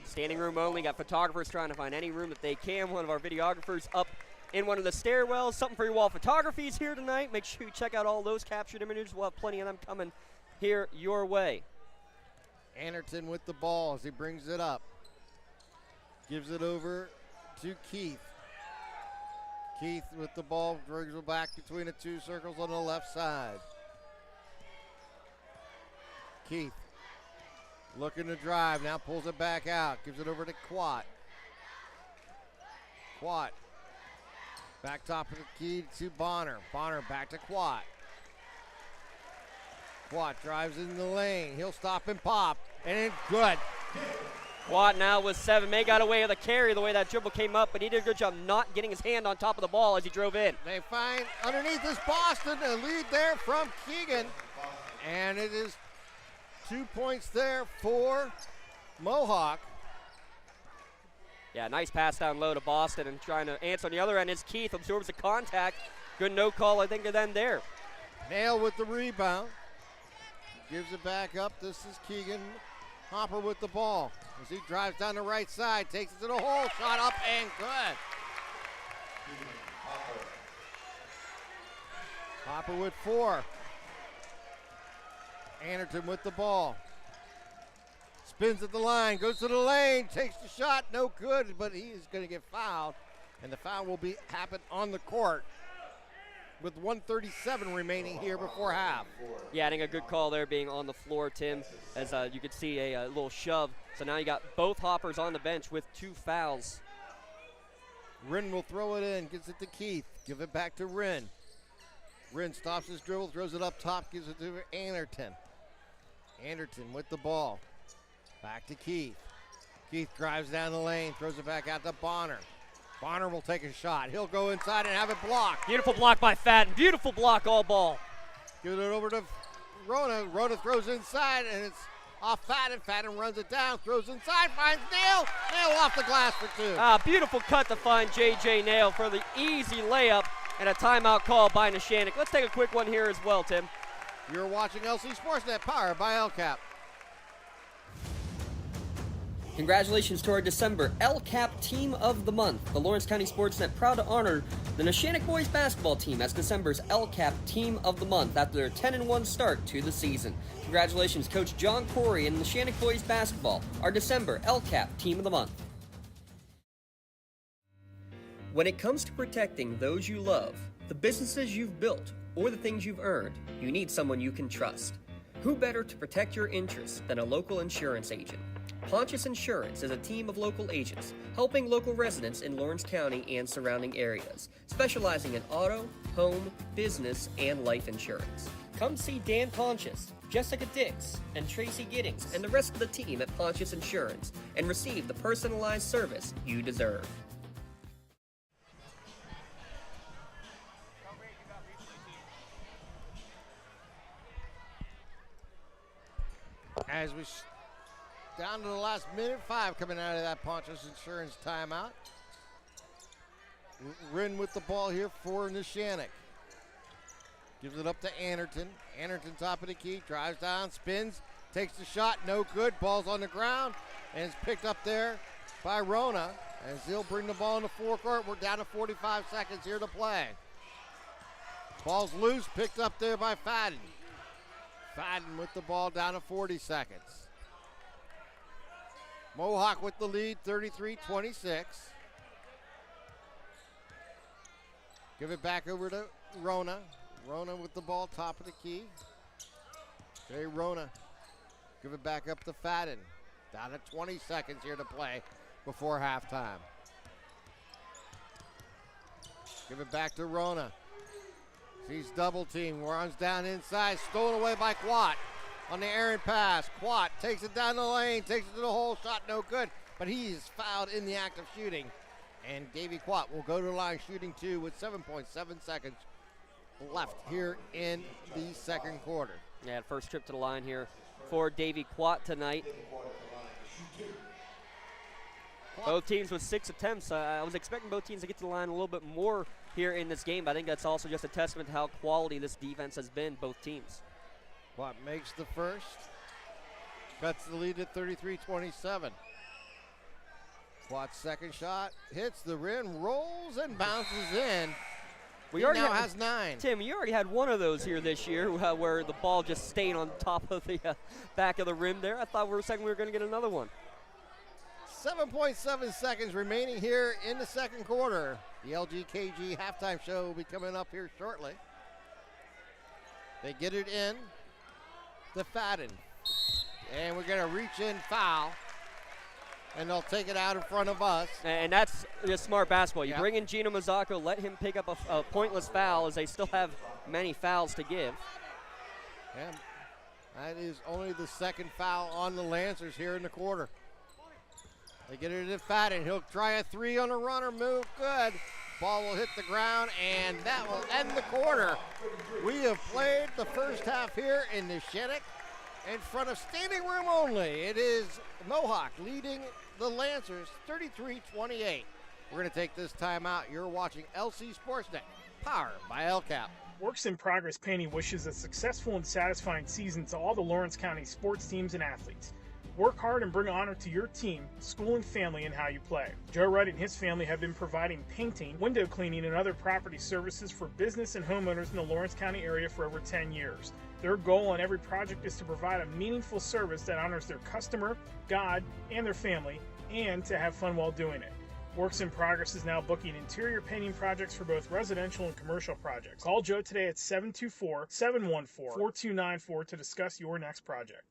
Speaker 2: Standing room only. Got photographers trying to find any room that they can. One of our videographers up in one of the stairwells. Something for your wall photography is here tonight. Make sure you check out all those captured images. We'll have plenty of them coming here your way.
Speaker 4: Anderton with the ball as he brings it up. Gives it over to Keith. Keith with the ball, brings it back between the two circles on the left side. Keith looking to drive, now pulls it back out, gives it over to Quat. Quat back top of the key to Bonner. Bonner back to Quat. Quat drives in the lane, he'll stop and pop, and it's good.
Speaker 2: Quat now with 7. May got away with a carry the way that dribble came up, but he did a good job not getting his hand on top of the ball as he drove in.
Speaker 4: They find underneath is Boston, a lead there from Keegan. And it is 2 points there for Mohawk.
Speaker 2: Yeah, nice pass down low to Boston and trying to answer. On the other end is Keith, absorbs the contact. Good no call, I think, to them there.
Speaker 4: Nail with the rebound. Gives it back up. This is Keegan Hopper with the ball. As he drives down the right side, takes it to the hole, shot up and good. Hopper with 4. Anderton with the ball. Spins at the line, goes to the lane, takes the shot, no good, but he is going to get fouled. And the foul will happen on the court with 1:37 remaining here before half.
Speaker 2: Yeah, I think a good call there being on the floor, Tim, as you could see a little shove. So now you got both Hoppers on the bench with 2 fouls.
Speaker 4: Wren will throw it in, gives it to Keith, give it back to Wren. Wren stops his dribble, throws it up top, gives it to Anderton. Anderton with the ball. Back to Keith. Keith drives down the lane, throws it back out to Bonner. Bonner will take a shot. He'll go inside and have it blocked.
Speaker 2: Beautiful block by Fadden. Beautiful block, all ball.
Speaker 4: Give it over to Rona. Rona throws inside, and it's off Fadden. Fadden runs it down, throws inside, finds Nail. Nail off the glass for 2.
Speaker 2: Beautiful cut to find J.J. Nail for the easy layup and a timeout call by Neshannock. Let's take a quick one here as well, Tim.
Speaker 4: You're watching LC SportsNet, powered by LCAP.
Speaker 1: Congratulations to our December LCAP Team of the Month. The Lawrence County SportsNet proud to honor the Neshannock boys basketball team as December's LCAP Team of the Month after their 10-1 start to the season. Congratulations, Coach John Corey and Neshannock boys basketball, our December LCAP Team of the Month. When it comes to protecting those you love, the businesses you've built, or the things you've earned, you need someone you can trust. Who better to protect your interests than a local insurance agent? Pontius Insurance is a team of local agents helping local residents in Lawrence County and surrounding areas, specializing in auto, home, business, and life insurance. Come see Dan Pontius, Jessica Dix, and Tracy Giddings, and the rest of the team at Pontius Insurance, and receive the personalized service you deserve.
Speaker 4: As we down to the last minute 5 coming out of that Pontius Insurance timeout. Wren with the ball here for Neshannock. Gives it up to Anderton. Anderton top of the key, drives down, spins, takes the shot, no good. Ball's on the ground, and it's picked up there by Rona as he'll bring the ball in the forecourt. We're down to 45 seconds here to play. Ball's loose, picked up there by Fadden. Fadden with the ball down to 40 seconds. Mohawk with the lead, 33-26. Give it back over to Rona. Rona with the ball, top of the key. Okay, Rona Give it back up to Fadden. Down to 20 seconds here to play before halftime. Give it back to Rona. He's double teamed. Runs down inside. Stolen away by Quat on the errant pass. Quat takes it down the lane. Takes it to the hole. Shot no good. But he's fouled in the act of shooting. And Davey Quat will go to the line shooting 2 with 7.7 seconds left here in the second quarter.
Speaker 2: Yeah, first trip to the line here for Davey Quat tonight. Both teams with 6 attempts. I was expecting both teams to get to the line a little bit more here in this game, but I think that's also just a testament to how quality this defense has been, both teams.
Speaker 4: Quat makes the first. Cuts the lead at 33-27. Quat's second shot hits the rim, rolls and bounces in. He now has 9.
Speaker 2: Tim, you already had one of those here this year where the ball just stayed on top of the back of the rim there. I thought for a second we were going to get another one.
Speaker 4: 7.7 seconds remaining here in the second quarter. The LGKG halftime show will be coming up here shortly. They get it in to Fadden. And we're going to reach in foul. And they'll take it out in front of us.
Speaker 2: And that's just smart basketball. You bring in Gino Mazzocco, let him pick up a pointless foul as they still have many fouls to give.
Speaker 4: And that is only the second foul on the Lancers here in the quarter. They get it to Fadden. He'll try a 3 on a runner move. Good. Ball will hit the ground, and that will end the quarter. We have played the first half here in Neshannock in front of standing room only. It is Mohawk leading the Lancers 33-28. We're going to take this time out. You're watching LC SportsNet, powered by LCAP.
Speaker 17: Works in Progress Painting wishes a successful and satisfying season to all the Lawrence County sports teams and athletes. Work hard and bring honor to your team, school, and family in how you play. Joe Wright and his family have been providing painting, window cleaning, and other property services for business and homeowners in the Lawrence County area for over 10 years. Their goal on every project is to provide a meaningful service that honors their customer, God, and their family, and to have fun while doing it. Works in Progress is now booking interior painting projects for both residential and commercial projects. Call Joe today at 724-714-4294 to discuss your next project.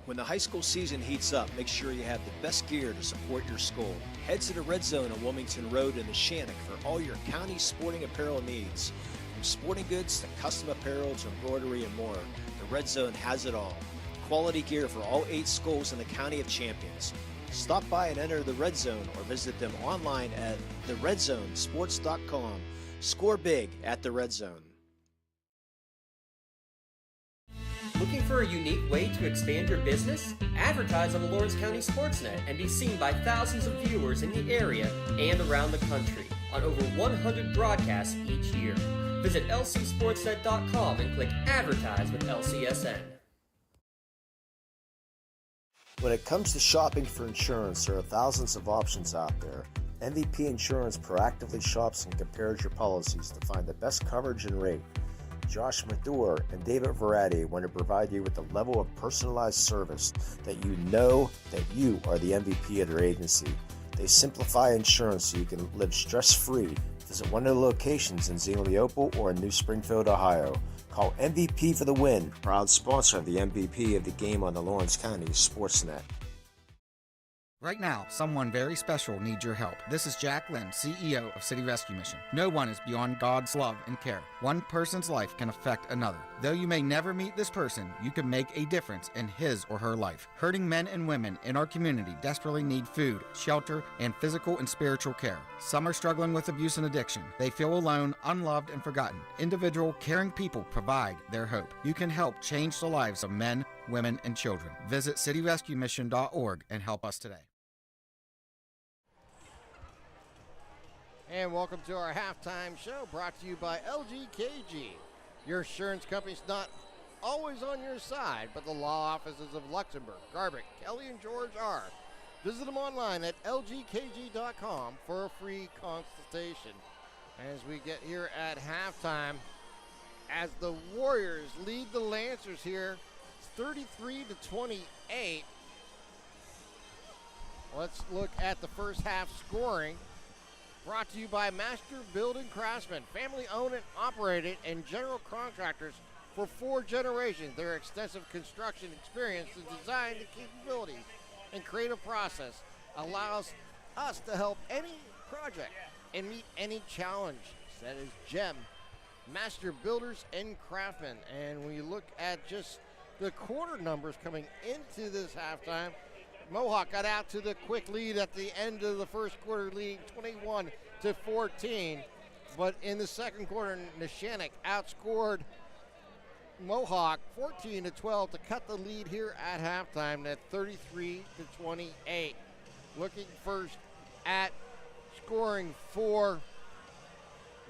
Speaker 18: When the high school season heats up, make sure you have the best gear to support your school. Head to the Red Zone on Wilmington Road in Neshannock for all your county sporting apparel needs. From sporting goods to custom apparel to embroidery and more, the Red Zone has it all. Quality gear for all 8 schools in the County of Champions. Stop by and enter the Red Zone or visit them online at theredzonesports.com. Score big at the Red Zone.
Speaker 1: Looking for a unique way to expand your business? Advertise on the Lawrence County SportsNet and be seen by thousands of viewers in the area and around the country on over 100 broadcasts each year. Visit lcsportsnet.com and click Advertise with LCSN.
Speaker 8: When it comes to shopping for insurance, there are thousands of options out there. MVP Insurance proactively shops and compares your policies to find the best coverage and rate. Josh Mathur and David Varsity want to provide you with the level of personalized service that you know that you are the MVP of their agency. They simplify insurance so you can live stress-free. Visit one of the locations in Zingleopole or in New Springfield, Ohio. Call MVP for the win. Proud sponsor of the MVP of the game on the Lawrence County SportsNet.
Speaker 19: Right now, someone very special needs your help. This is Jack Lynn, CEO of City Rescue Mission. No one is beyond God's love and care. One person's life can affect another. Though you may never meet this person, you can make a difference in his or her life. Hurting men and women in our community desperately need food, shelter, and physical and spiritual care. Some are struggling with abuse and addiction. They feel alone, unloved, and forgotten. Individual, caring people provide their hope. You can help change the lives of men, women, and children. Visit cityrescuemission.org and help us today.
Speaker 4: And welcome to our halftime show brought to you by LGKG. Your insurance company's not always on your side, but the law offices of Luxembourg, Garbic, Kelly, and George are. Visit them online at lgkg.com for a free consultation. As we get here at halftime, as the Warriors lead the Lancers here, it's 33-28. Let's look at the first half scoring. Brought to you by Master Building Craftsmen, family owned and operated and general contractors for 4 generations. Their extensive construction experience, the design, the capabilities, and creative process allows us to help any project and meet any challenge. That is GEM, Master Builders and Craftsmen. And when you look at just the quarter numbers coming into this halftime, Mohawk got out to the quick lead at the end of the first quarter, leading 21-14. But in the second quarter, Neshannock outscored Mohawk 14-12 to cut the lead here at halftime at 33-28. Looking first at scoring for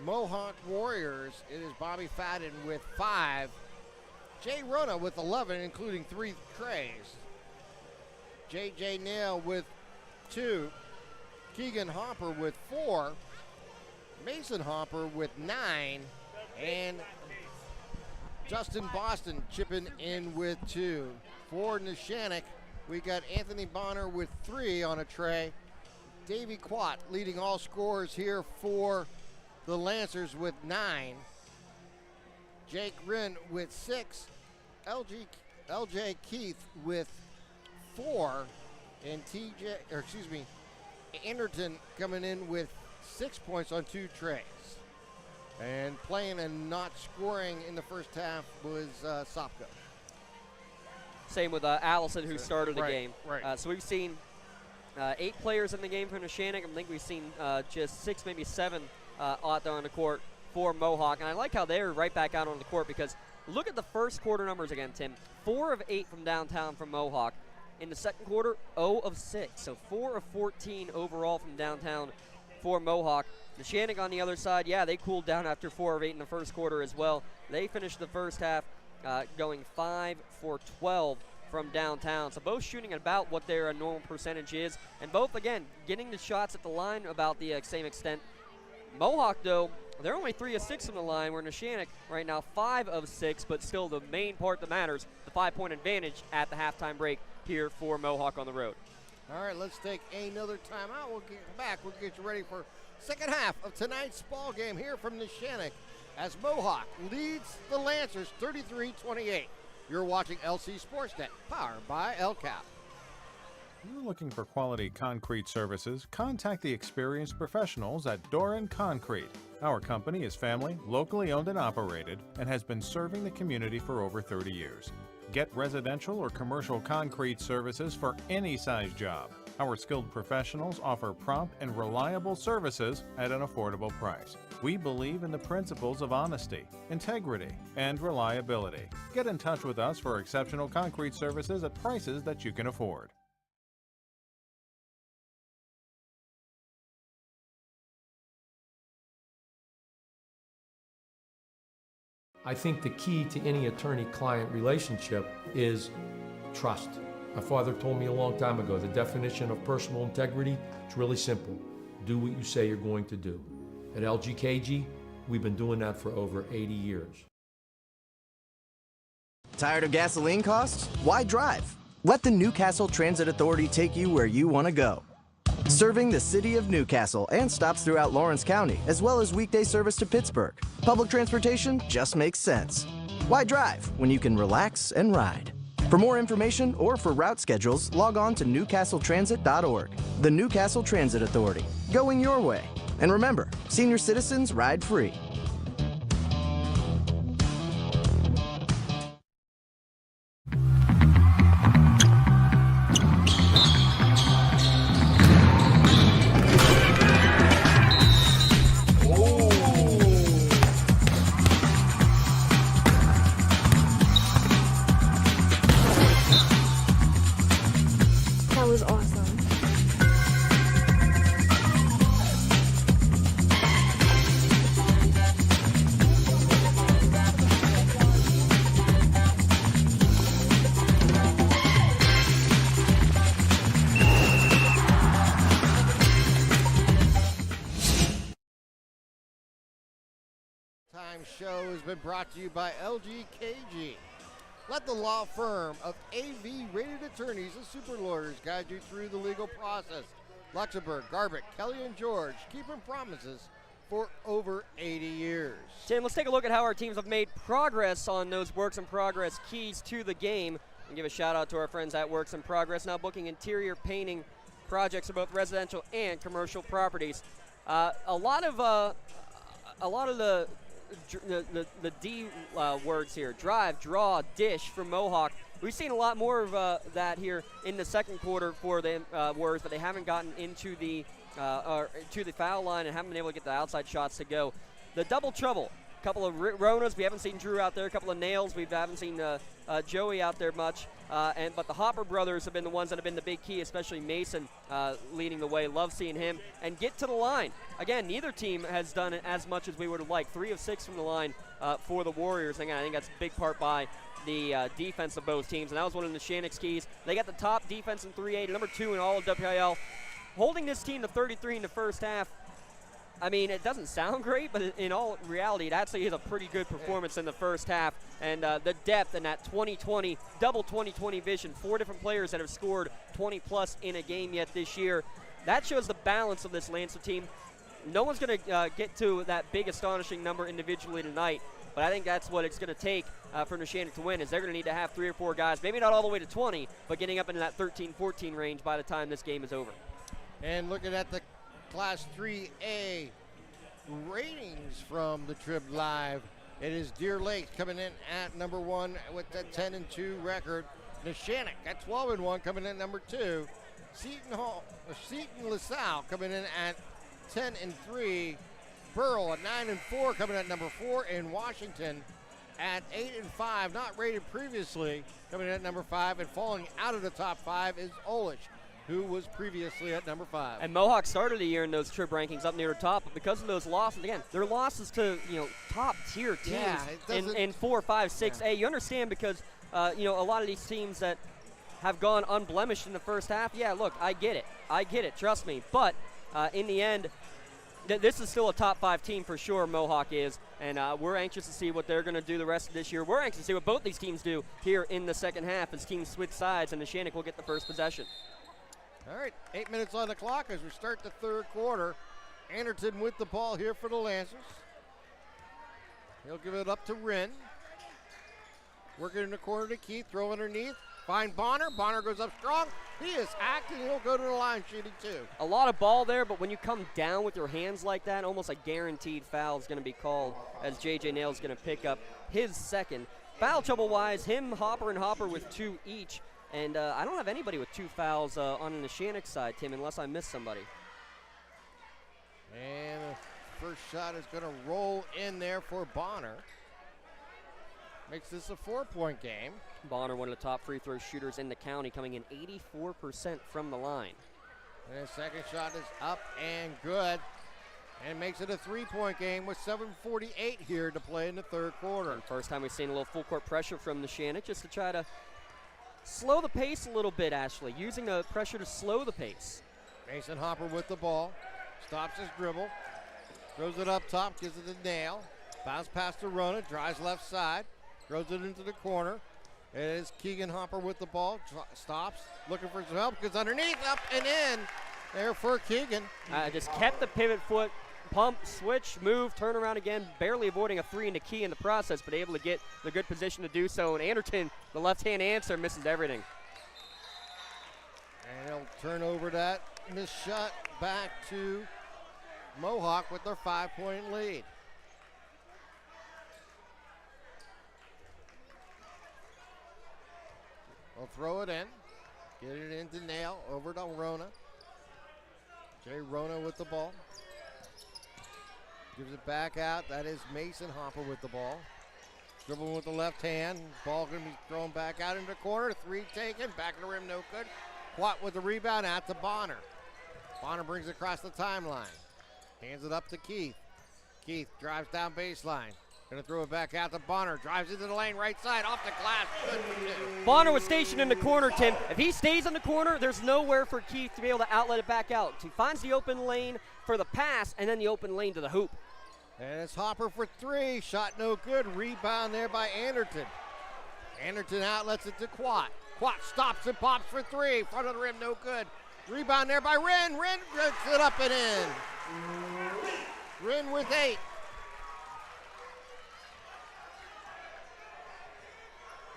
Speaker 4: Mohawk Warriors, it is Bobby Fadden with 5. Jay Rona with 11, including 3 trays. J.J. Nail with 2. Keegan Hopper with 4. Mason Hopper with 9. And Justin Boston chipping in with 2. For Neshannock, we got Anthony Bonner with 3 on a tray. Davey Quat leading all scorers here for the Lancers with 9. Jake Wren with 6. LJ Keith with 4. And Anderton coming in with 6 points on 2 trays. And playing and not scoring in the first half was Sopko.
Speaker 2: Same with Allison, who started the game.
Speaker 4: Right.
Speaker 2: So we've seen 8 players in the game for Neshannock. I think we've seen just 6, maybe 7 out there on the court for Mohawk. And I like how they're right back out on the court because look at the first quarter numbers again, Tim. 4 of 8 from downtown from Mohawk. In the second quarter, 0 of 6. So 4 of 14 overall from downtown for Mohawk. Neshannock on the other side, yeah, they cooled down after 4 of 8 in the first quarter as well. They finished the first half going 5 for 12 from downtown. So both shooting at about what their normal percentage is. And both, again, getting the shots at the line about the same extent. Mohawk, though, they're only 3 of 6 from the line, where Neshannock right now 5 of 6, but still the main part that matters, the 5-point advantage at the halftime break here for Mohawk on the road.
Speaker 4: All right, let's take another timeout. We'll get back. We'll get you ready for second half of tonight's ball game here from Neshannock as Mohawk leads the Lancers 33-28. You're watching LC SportsNet, powered by LCAP.
Speaker 20: You're looking for quality concrete services? Contact the experienced professionals at Doran Concrete. Our company is family, locally owned and operated, and has been serving the community for over 30 years. Get residential or commercial concrete services for any size job. Our skilled professionals offer prompt and reliable services at an affordable price. We believe in the principles of honesty, integrity, and reliability. Get in touch with us for exceptional concrete services at prices that you can afford.
Speaker 16: I think the key to any attorney-client relationship is trust. My father told me a long time ago, the definition of personal integrity is really simple. Do what you say you're going to do. At LGKG, we've been doing that for over 80 years.
Speaker 9: Tired of gasoline costs? Why drive? Let the Newcastle Transit Authority take you where you want to go. Serving the city of Newcastle and stops throughout Lawrence County, as well as weekday service to Pittsburgh. Public transportation just makes sense. Why drive when you can relax and ride? For more information or for route schedules, log on to newcastletransit.org. The Newcastle Transit Authority, going your way. And remember, senior citizens ride free.
Speaker 21: That was awesome.
Speaker 4: Time show has been brought to you by LGKG. Let the law firm of AV rated attorneys and super lawyers guide you through the legal process. Luxembourg, Garbutt, Kelly, and George keeping promises for over 80 years.
Speaker 2: Tim, let's take a look at how our teams have made progress on those works in progress keys to the game. And give a shout out to our friends at Works in Progress, now booking interior painting projects for both residential and commercial properties. A lot of the D words here: drive, draw, dish from Mohawk. We've seen a lot more of that here in the second quarter for the Warriors, but they haven't gotten into the to the foul line and haven't been able to get the outside shots to go. The double trouble, a couple of Ronas, we haven't seen Drew out there, a couple of nails, we haven't seen Joey out there much, but the Hopper brothers have been the ones that have been the big key, especially Mason leading the way. Love seeing him and get to the line. Again, neither team has done it as much as we would have liked. 3 of 6 from the line for the Warriors. Again, I think that's a big part by the defense of both teams, and that was one of Neshannock's keys. They got the top defense in 3A, number 2 in all of WIL. Holding this team to 33 in the first half, I mean, it doesn't sound great, but in all reality, it actually is a pretty good performance in the first half. And the depth in that 20-20, double 20-20 vision, 4 different players that have scored 20-plus in a game yet this year. That shows the balance of this Lancer team. No one's going to get to that big, astonishing number individually tonight, but I think that's what it's going to take for Neshannock to win, is they're going to need to have 3 or 4 guys, maybe not all the way to 20, but getting up into that 13-14 range by the time this game is over.
Speaker 4: And looking at the Class 3A ratings from the Trib Live, it is Deer Lake coming in at number 1 with a 10-2 record. Neshannock at 12-1 coming in at number 2. Seton LaSalle coming in at 10-3. Burrell at 9-4 coming in at number 4. And Washington at 8-5, not rated previously, coming in at number 5. And falling out of the top 5 is Olish, who was previously at number 5.
Speaker 2: And Mohawk started the year in those trip rankings up near the top, but because of those losses, again, they're losses to top tier teams in 4, 5, 6A. You understand, because a lot of these teams that have gone unblemished in the first half. Yeah, look, I get it. Trust me. But in the end, this is still a top 5 team for sure. Mohawk is, and we're anxious to see what they're going to do the rest of this year. We're anxious to see what both these teams do here in the second half as teams switch sides, and Neshannock will get the first possession.
Speaker 4: All right, 8 minutes on the clock as we start the third quarter. Anderton with the ball here for the Lancers. He'll give it up to Wren. Working in the corner to Keith, throw underneath. Find Bonner. Bonner goes up strong. He is hacked, and he'll go to the line shooting 2.
Speaker 2: A lot of ball there, but when you come down with your hands like that, almost a guaranteed foul is going to be called, as J.J. Nail's going to pick up his second. Foul trouble-wise, him, Hopper, and Hopper with 2 each. And I don't have anybody with 2 fouls on the Neshannock side, Tim, unless I missed somebody.
Speaker 4: And the first shot is going to roll in there for Bonner. Makes this a 4-point game.
Speaker 2: Bonner, one of the top free throw shooters in the county, coming in 84% from the line.
Speaker 4: And his second shot is up and good. And makes it a 3-point game with 7:48 here to play in the third quarter.
Speaker 2: And first time we've seen a little full court pressure from Neshannock, just to try to slow the pace a little bit, Ashley, using the pressure to slow the pace.
Speaker 4: Mason Hopper with the ball, stops his dribble, throws it up top, gives it to Nail. Bounce past to Rona, drives left side, throws it into the corner. It is Keegan Hopper with the ball, stops, looking for some help, goes underneath, up and in. There for Keegan.
Speaker 2: Just kept the pivot foot, pump, switch, move, turn around again, barely avoiding a 3 in the key in the process, but able to get the good position to do so. And Anderton, the left-hand answer, misses everything.
Speaker 4: And he'll turn over that missed shot back to Mohawk with their 5-point lead. They'll throw it in, get it into Nail, over to Rona. Jay Rona with the ball. Gives it back out. That is Mason Hopper with the ball. Dribbling with the left hand. Ball going to be thrown back out into the corner. 3 taken. Back of the rim, no good. Watt with the rebound out to Bonner. Bonner brings it across the timeline. Hands it up to Keith. Keith drives down baseline. Going to throw it back out to Bonner. Drives into the lane, right side, off the glass. Good.
Speaker 2: Bonner was stationed in the corner, Tim. If he stays in the corner, there's nowhere for Keith to be able to outlet it back out. He finds the open lane for the pass, and then the open lane to the hoop.
Speaker 4: And it's Hopper for 3. Shot no good. Rebound there by Anderton. Anderton outlets it to Quat. Quat stops and pops for 3. Front of the rim, no good. Rebound there by Wren. Wren gets it up and in. Wren with 8.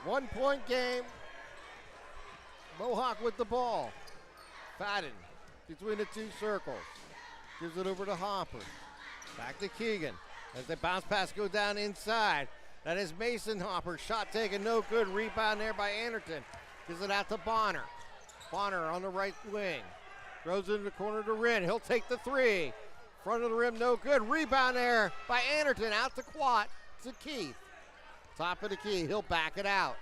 Speaker 4: One-point game. Mohawk with the ball. Fadden between the two circles. Gives it over to Hopper. Back to Keegan. As the bounce pass goes down inside. That is Mason Hopper. Shot taken, no good. Rebound there by Anderton. Gives it out to Bonner. Bonner on the right wing. Throws it in the corner to Wren. He'll take the 3. Front of the rim, no good. Rebound there by Anderton. Out to Quat. To Keith. Top of the key. He'll back it out.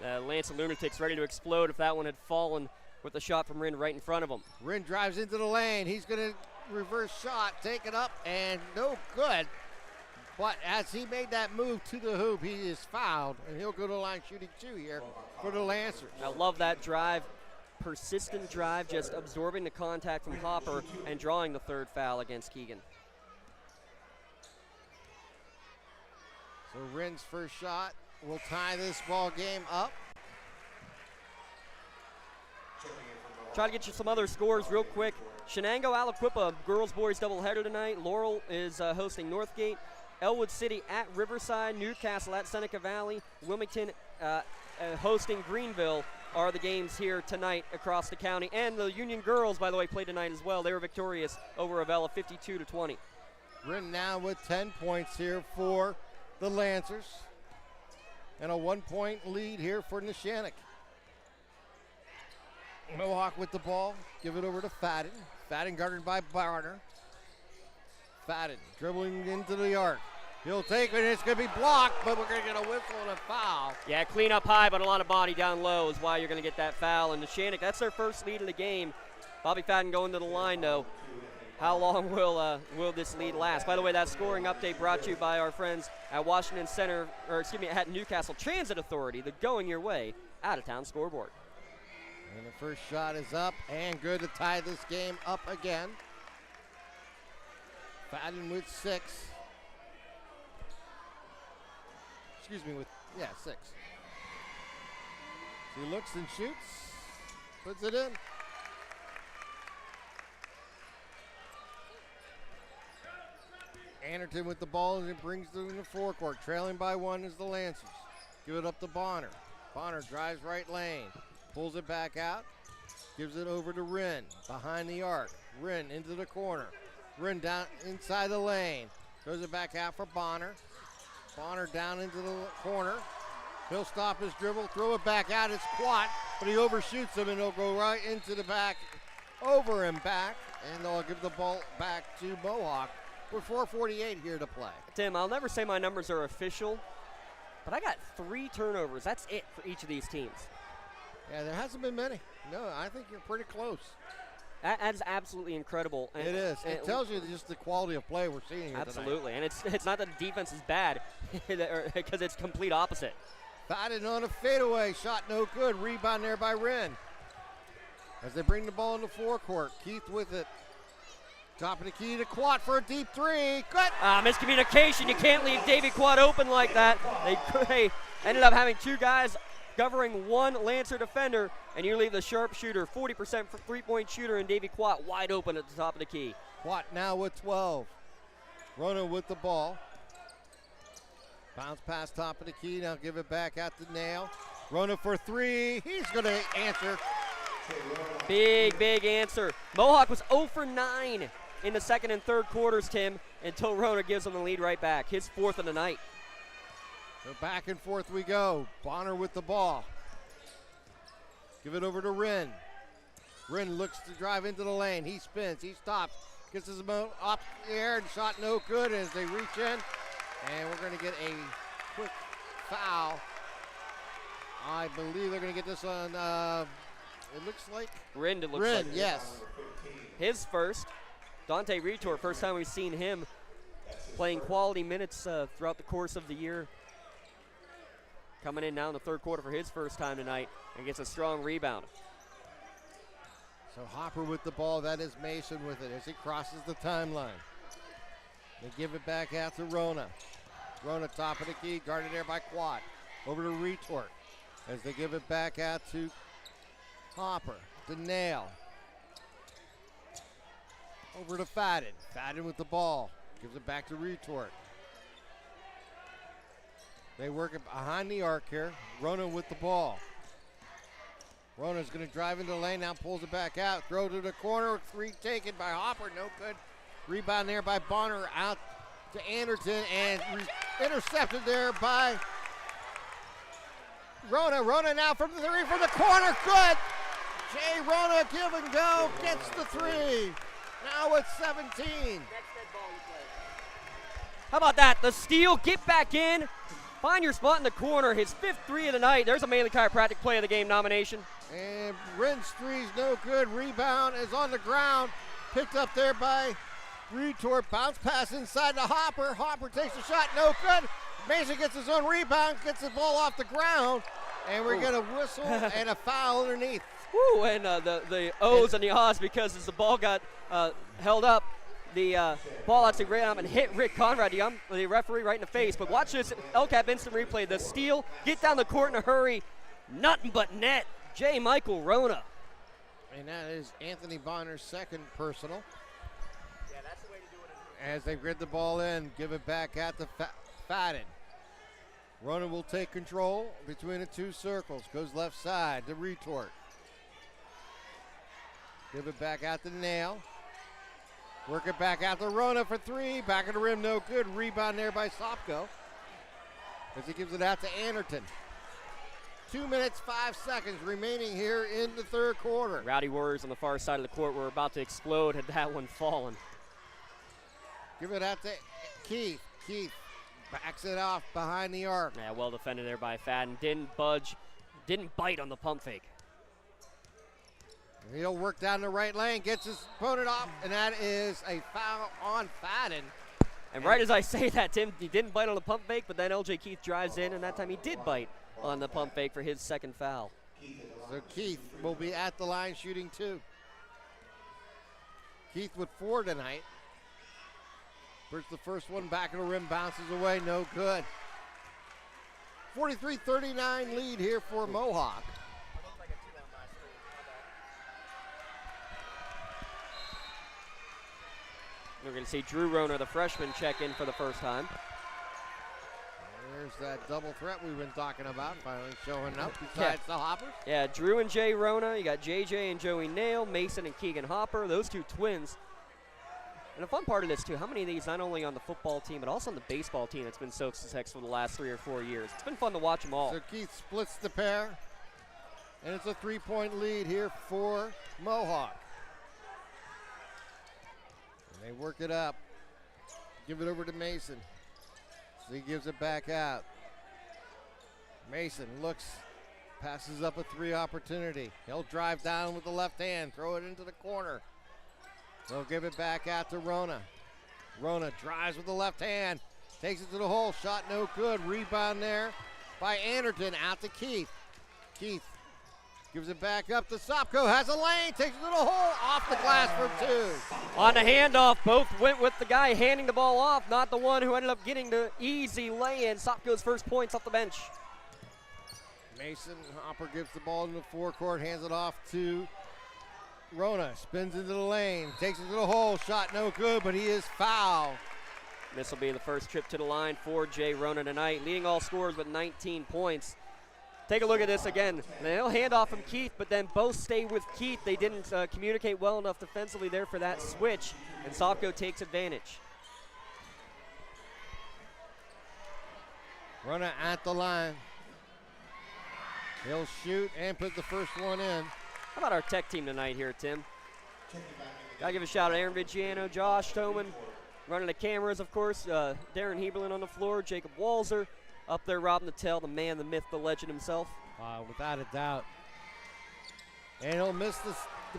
Speaker 2: Lance Lunatics ready to explode if that one had fallen with the shot from Wren right in front of him.
Speaker 4: Wren drives into the lane. He's going to reverse shot. Take it up and no good. But as he made that move to the hoop, he is fouled, and he'll go to the line shooting 2 here for the Lancers.
Speaker 2: I love that drive. Persistent drive, just absorbing the contact from Hopper and drawing the 3rd foul against Keegan.
Speaker 4: So Wren's first shot will tie this ball game up.
Speaker 2: Try to get you some other scores real quick. Shenango Aliquippa, girls-boys doubleheader tonight. Laurel is hosting Northgate. Elwood City at Riverside. Newcastle at Seneca Valley. Wilmington hosting Greenville are the games here tonight across the county. And the Union girls, by the way, play tonight as well. They were victorious over Avella 52-20.
Speaker 4: Wren now with 10 points here for the Lancers. And a 1-point lead here for Neshannock. Mohawk with the ball. Give it over to Fadden. Fadden guarded by Barner. Fadden dribbling into the arc. He'll take it, and it's going to be blocked, but we're going to get a whistle and a foul.
Speaker 2: Yeah, clean up high, but a lot of body down low is why you're going to get that foul. And Neshannock, that's their first lead in the game. Bobby Fadden going to the line, though. How long will this lead last? By the way, that scoring update brought to you by our friends at Washington Center, at Newcastle Transit Authority, the going your way out-of-town scoreboard.
Speaker 4: And the first shot is up and good to tie this game up again. Fadden with 6. With 6. He looks and shoots, puts it in. Anderton with the ball, and it brings it in the forecourt. Trailing by 1 is the Lancers. Give it up to Bonner. Bonner drives right lane, pulls it back out, gives it over to Wren behind the arc. Wren into the corner. Wren down inside the lane, throws it back out for Bonner. Bonner down into the corner. He'll stop his dribble, throw it back out. It's Quat, but he overshoots him, and he'll go right into the back, over and back, and they'll give the ball back to Mohawk with 4:48 here to play.
Speaker 2: Tim, I'll never say my numbers are official, but I got 3 turnovers. That's it for each of these teams.
Speaker 4: Yeah, there hasn't been many. No, I think you're pretty close.
Speaker 2: That is absolutely incredible.
Speaker 4: And it is. It tells you just the quality of play we're seeing here
Speaker 2: absolutely.
Speaker 4: tonight.
Speaker 2: And it's not that the defense is bad, because it's complete opposite.
Speaker 4: Fadden on a fadeaway. Shot no good. Rebound there by Wren. As they bring the ball in the forecourt. Keith with it. Top of the key to Quat for a deep 3. Cut!
Speaker 2: Miscommunication. You can't leave Davey Quat open like that. They ended up having 2 guys covering 1 Lancer defender, and you leave the sharpshooter, 40% for 3-point shooter, and Davey Quat wide open at the top of the key.
Speaker 4: Quat now with 12. Rona with the ball. Bounce pass top of the key. Now give it back out to Nail. Rona for 3. He's going to answer.
Speaker 2: Big answer. Mohawk was 0 for 9 in the second and third quarters, Tim, until Rona gives them the lead right back. His 4th of the night.
Speaker 4: So back and forth we go. Bonner with the ball. Give it over to Wren. Wren looks to drive into the lane. He spins. He stops. Gets his up the air and shot no good as they reach in. And we're going to get a quick foul. I believe they're going to get this on, it looks like.
Speaker 2: Wren,
Speaker 4: yes.
Speaker 2: His first. Dante Ritor, first time we've seen him playing quality minutes throughout the course of the year. Coming in now in the third quarter for his first time tonight and gets a strong rebound.
Speaker 4: So Hopper with the ball. That is Mason with it as he crosses the timeline. They give it back out to Rona. Rona top of the key, guarded there by Quat. Over to Retort as they give it back out to Hopper. To Nail. Over to Fadden. Fadden with the ball. Gives it back to Retort. They work it behind the arc here. Rona with the ball. Rona's going to drive into the lane now, pulls it back out. Throw to the corner. 3 taken by Hopper. No good. Rebound there by Bonner. Out to Anderton and intercepted there by Rona. Rona now from the 3 from the corner. Good. Jay Rona give and go. Gets the 3. Now it's 17.
Speaker 2: How about that? The steal, get back in, find your spot in the corner. His 5th 3 of the night. There's a Maley Chiropractic Play of the Game nomination.
Speaker 4: And Ren's 3's no good. Rebound is on the ground. Picked up there by Retort. Bounce pass inside to Hopper. Hopper takes a shot. No good. Mason gets his own rebound. Gets the ball off the ground. And we're going to whistle and a foul underneath.
Speaker 2: Woo, and the O's and the ahs because as the ball got held up, the ball actually ran up and hit Rick Conrad, the referee, right in the face. But watch this LCAP instant replay. The steal, get down the court in a hurry. Nothing but net. J. Michael Rona.
Speaker 4: And that is Anthony Bonner's 2nd personal.
Speaker 2: Yeah, that's the way to do it.
Speaker 4: As they grid the ball in, give it back at the Fadden. Rona will take control between the 2 circles. Goes left side to Retort. Give it back out to Nail. Work it back out to Rona for 3. Back of the rim, no good. Rebound there by Sopko. As he gives it out to Anderton. 2 minutes, 5 seconds remaining here in the 3rd quarter.
Speaker 2: Rowdy Warriors on the far side of the court were about to explode had that one fallen.
Speaker 4: Give it out to Keith. Keith backs it off behind the arc.
Speaker 2: Yeah, well defended there by Fadden. Didn't budge, didn't bite on the pump fake.
Speaker 4: He'll work down the right lane, gets his opponent off, and that is a foul on Fadden.
Speaker 2: And right as I say that, Tim, he didn't bite on the pump fake, but then LJ Keith drives in, and that time he did bite on the pump fake for his 2nd foul.
Speaker 4: So Keith will be at the line shooting 2. Keith with 4 tonight. First the first one, back of the rim, bounces away, no good. 43-39 lead here for Mohawk.
Speaker 2: We're going to see Drew Rona, the freshman, check in for the first time.
Speaker 4: There's that double threat we've been talking about, finally showing up besides the Hoppers.
Speaker 2: Yeah, Drew and Jay Rona. You got JJ and Joey Nail, Mason and Keegan Hopper, those 2 twins. And a fun part of this, too, how many of these, not only on the football team, but also on the baseball team that's been so successful the last 3 or 4 years. It's been fun to watch them all.
Speaker 4: So Keith splits the pair, and it's a 3-point lead here for Mohawk. And they work it up. Give it over to Mason. So he gives it back out. Mason looks, passes up a 3 opportunity. He'll drive down with the left hand, throw it into the corner. They'll give it back out to Rona. Rona drives with the left hand, takes it to the hole, shot no good. Rebound there by Anderton, out to Keith. Keith gives it back up to Sopko, has a lane, takes it to the hole, off the glass for 2.
Speaker 2: On the handoff, both went with the guy handing the ball off, not the one who ended up getting the easy lay-in. Sopko's first points off the bench.
Speaker 4: Mason Hopper gives the ball in the forecourt, hands it off to Rona, spins into the lane, takes it to the hole, shot no good, but he is fouled.
Speaker 2: This will be the first trip to the line for Jay Rona tonight, leading all scorers with 19 points. Take a look at this again. They'll hand off from Keith, but then both stay with Keith. They didn't communicate well enough defensively there for that switch, and Sopko takes advantage.
Speaker 4: Rona at the line. He'll shoot and put the first one in.
Speaker 2: How about our tech team tonight here, Tim? Gotta give a shout out to Aaron Vigiano, Josh Toman, running the cameras, of course. Darren Heberlin on the floor, Jacob Walzer. Up there, Rob Natel, the man, the myth, the legend himself.
Speaker 4: Without a doubt. And he'll miss the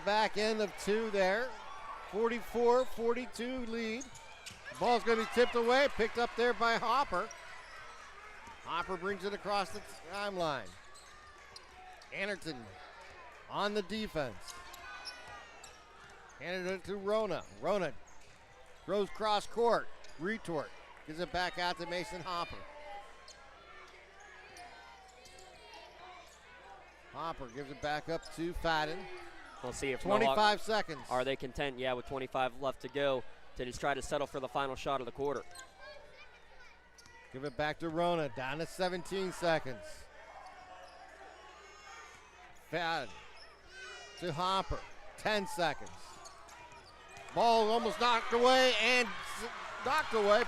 Speaker 4: back end of 2 there. 44-42 lead. The ball's going to be tipped away, picked up there by Hopper. Hopper brings it across the timeline. Anderton on the defense. Handed it to Rona. Rona throws cross court. Retort. Gives it back out to Mason Hopper. Hopper gives it back up to Fadden.
Speaker 2: We'll see if
Speaker 4: 25
Speaker 2: Mohawk,
Speaker 4: seconds.
Speaker 2: Are they content, with 25 left to go, to just try to settle for the final shot of the quarter.
Speaker 4: Give it back to Rona, down to 17 seconds. Fadden to Hopper, 10 seconds. Ball almost knocked away,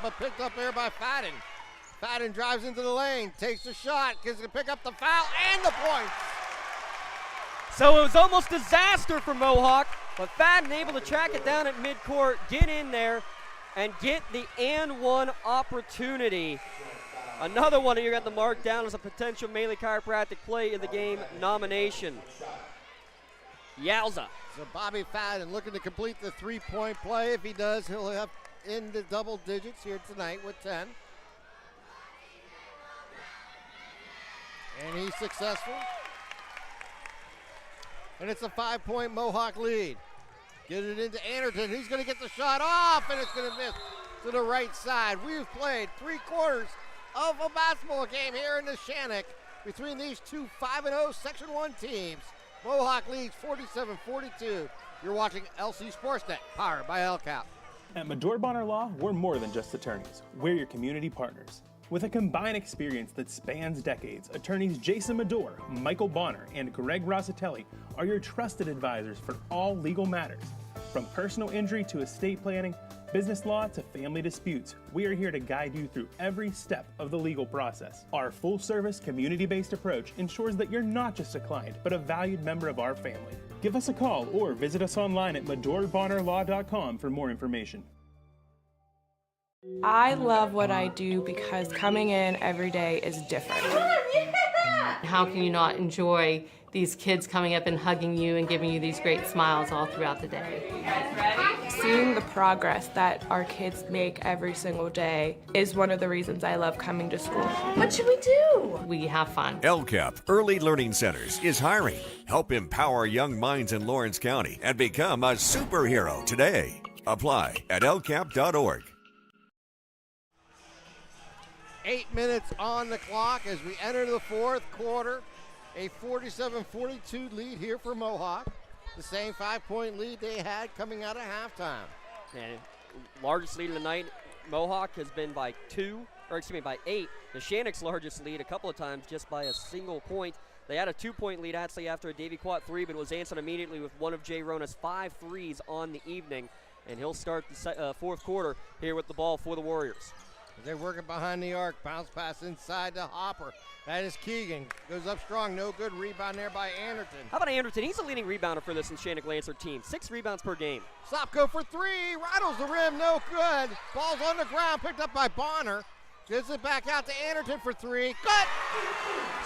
Speaker 4: but picked up there by Fadden. Fadden drives into the lane, takes the shot, gets to pick up the foul and the point.
Speaker 2: So it was almost disaster for Mohawk, but Fadden able to track it down at midcourt, get in there, and get the and one opportunity. Another one you got the mark down as a potential Melee Chiropractic play in the game nomination. Yowza.
Speaker 4: So Bobby Fadden looking to complete the three-point play. If he does, he'll have in the double digits here tonight with 10. And he's successful. And it's a 5-point Mohawk lead. Get it into Anderton. He's going to get the shot off, and it's going to miss to the right side. We've played 3 quarters of a basketball game here in Neshannock between these two 5-0 Section 1 teams. Mohawk leads 47-42. You're watching LC SportsNet, powered by LCAP.
Speaker 14: At Medore Bonner Law, we're more than just attorneys. We're your community partners. With a combined experience that spans decades, attorneys Jason Medore, Michael Bonner, and Greg Rossitelli are your trusted advisors for all legal matters. From personal injury to estate planning, business law to family disputes, we are here to guide you through every step of the legal process. Our full-service, community-based approach ensures that you're not just a client, but a valued member of our family. Give us a call or visit us online at MedoreBonnerLaw.com for more information.
Speaker 21: I love what I do because coming in every day is different.
Speaker 5: How can you not enjoy these kids coming up and hugging you and giving you these great smiles all throughout the day? You guys ready?
Speaker 21: Seeing the progress that our kids make every single day is one of the reasons I love coming to school.
Speaker 5: What should we do? We have fun.
Speaker 22: LCAP Early Learning Centers is hiring. Help empower young minds in Lawrence County and become a superhero today. Apply at lcap.org.
Speaker 4: 8 minutes on the clock as we enter the fourth quarter. A 47-42 lead here for Mohawk. The same 5-point lead they had coming out of halftime.
Speaker 2: And largest lead of the night, Mohawk has been by 8. Neshannock's largest lead a couple of times just by a single point. They had a 2-point lead actually after a Davy Quat 3, but it was answered immediately with one of Jay Rona's 5 threes on the evening. And he'll start the fourth quarter here with the ball for the Warriors.
Speaker 4: They're working behind the arc. Bounce pass inside to Hopper. That is Keegan. Goes up strong. No good. Rebound there by Anderton.
Speaker 2: How about Anderton? He's the leading rebounder for this Neshannock Lancer team. 6 rebounds per game.
Speaker 4: Sopko for 3. Rattles the rim. No good. Ball's on the ground. Picked up by Bonner. Gives it back out to Anderton for 3. Good.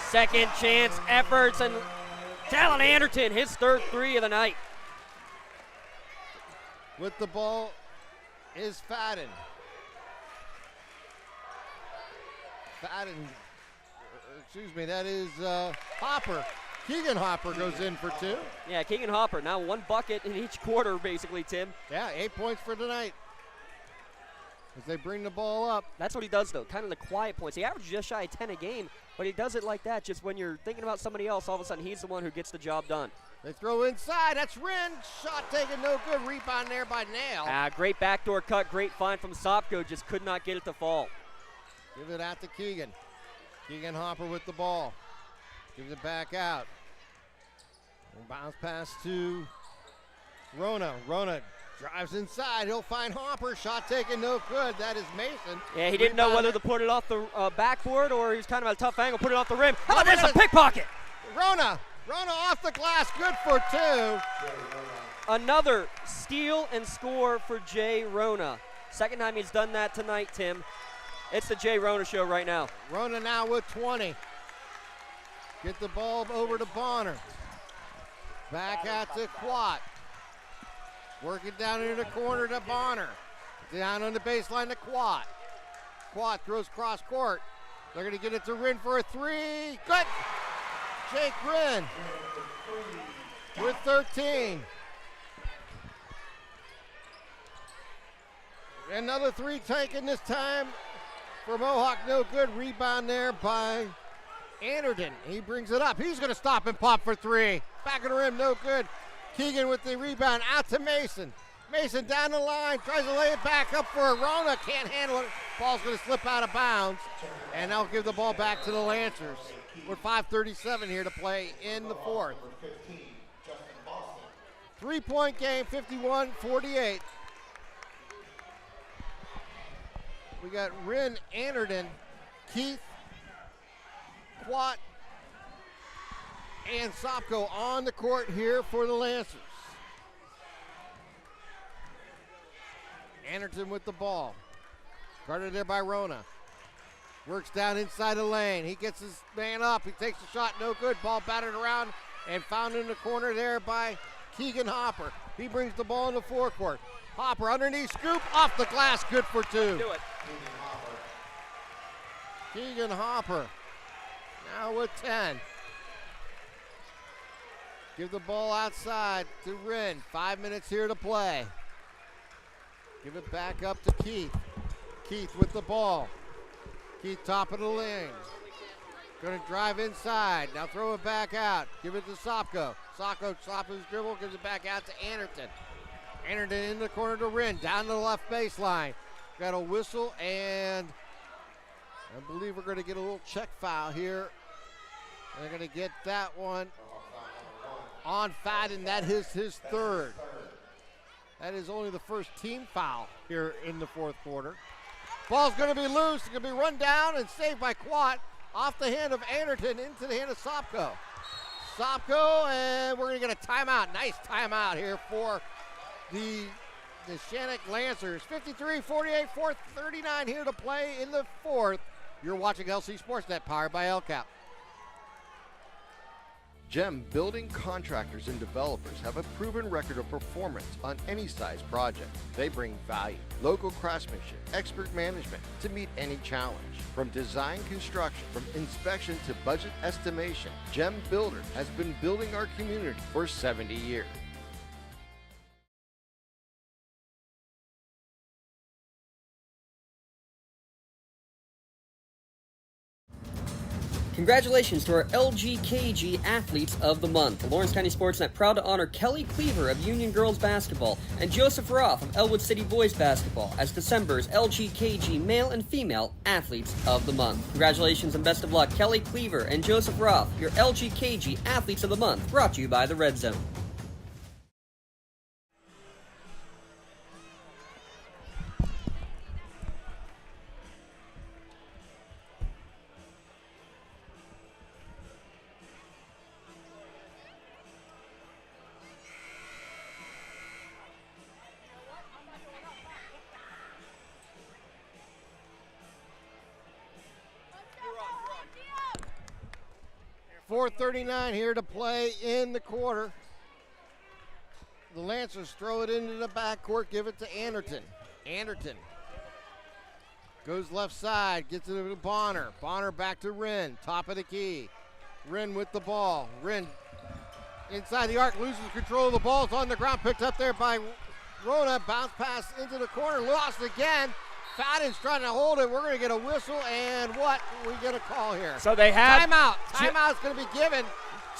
Speaker 2: Second chance efforts. And Talon Anderton, his third 3 of the night.
Speaker 4: With the ball is Fadden. That is Hopper. Keegan Hopper goes in for 2.
Speaker 2: Yeah, Keegan Hopper. Now 1 bucket in each quarter, basically, Tim.
Speaker 4: Yeah, 8 points for tonight. As they bring the ball up.
Speaker 2: That's what he does, though, kind of the quiet points. He averages just shy of 10 a game, but he does it like that. Just when you're thinking about somebody else, all of a sudden he's the one who gets the job done.
Speaker 4: They throw inside. That's Rin. Shot taken, no good. Rebound there by Nail.
Speaker 2: Great backdoor cut. Great find from Sopko. Just could not get it to fall.
Speaker 4: Give it out to Keegan. Keegan Hopper with the ball. Gives it back out. And bounce pass to Rona. Rona drives inside. He'll find Hopper. Shot taken, no good. That is Mason.
Speaker 2: Yeah, he didn't know whether to put it off the backboard or he was kind of at a tough angle, put it off the rim. How about this? A pickpocket.
Speaker 4: Rona off the glass. Good for 2.
Speaker 2: Another steal and score for Jay Rona. Second time he's done that tonight, Tim. It's the Jay Rona show right now.
Speaker 4: Rona now with 20. Get the ball over to Bonner. Back out to Quat. Working down into the corner to Bonner. Down on the baseline to Quat. Quat throws cross court. They're going to get it to Rin for a 3. Good. Jake Rin with 13. Another 3 taken this time for Mohawk. No good. Rebound there by Anderton. He brings it up. He's going to stop and pop for 3. Back of the rim. No good. Keegan with the rebound out to Mason. Mason down the line, tries to lay it back up for Rona, can't handle it. Ball's going to slip out of bounds, and they'll give the ball back to the Lancers with 5:37 here to play in the fourth. 3-point game, 51-48. We got Rin Anderton, Keith, Quat, and Sopko on the court here for the Lancers. Anderton with the ball. Guarded there by Rona. Works down inside the lane. He gets his man up. He takes the shot, no good. Ball battered around and found in the corner there by Keegan Hopper. He brings the ball in the forecourt. Hopper underneath, scoop, off the glass, good for two.
Speaker 2: Do it.
Speaker 4: Keegan Hopper now with 10. Give the ball outside to Rin. 5 minutes here to play. Give it back up to Keith. Keith with the ball. Keith top of the lane. Going to drive inside. Now throw it back out. Give it to Sopko. Sopko stops his dribble, gives it back out to Anderton. Anderton in the corner to Rin. Down the left baseline. Got a whistle, and I believe we're going to get a little check foul here. They're going to get that one on Fadden. That is his third. That is only the first team foul here in the fourth quarter. Ball's going to be loose. It's going to be run down and saved by Quat off the hand of Anderton into the hand of Sopko. Sopko, and we're going to get a timeout. Nice timeout here for the Neshannock Lancers. 53-48, 4:39 here to play in the fourth. You're watching LC SportsNet, powered by LCAP.
Speaker 12: GEM building contractors and developers have a proven record of performance on any size project. They bring value, local craftsmanship, expert management to meet any challenge. From design construction, from inspection to budget estimation, GEM Builder has been building our community for 70 years.
Speaker 1: Congratulations to our LGKG Athletes of the Month. Lawrence County SportsNet proud to honor Kelly Cleaver of Union Girls Basketball and Joseph Roth of Elwood City Boys Basketball as December's LGKG Male and Female Athletes of the Month. Congratulations and best of luck, Kelly Cleaver and Joseph Roth, your LGKG Athletes of the Month, brought to you by the Red Zone.
Speaker 4: .439 here to play in the quarter. The Lancers throw it into the backcourt, give it to Anderton. Anderton goes left side, gets it to Bonner. Bonner back to Rin, top of the key. Rin with the ball. Rin inside the arc, loses control of the ball. It's on the ground, picked up there by Rona. Bounce pass into the corner, lost again. Fadden's trying to hold it. We're going to get a whistle, and what we get a call here?
Speaker 2: So they have
Speaker 4: timeout. Timeout's going to be given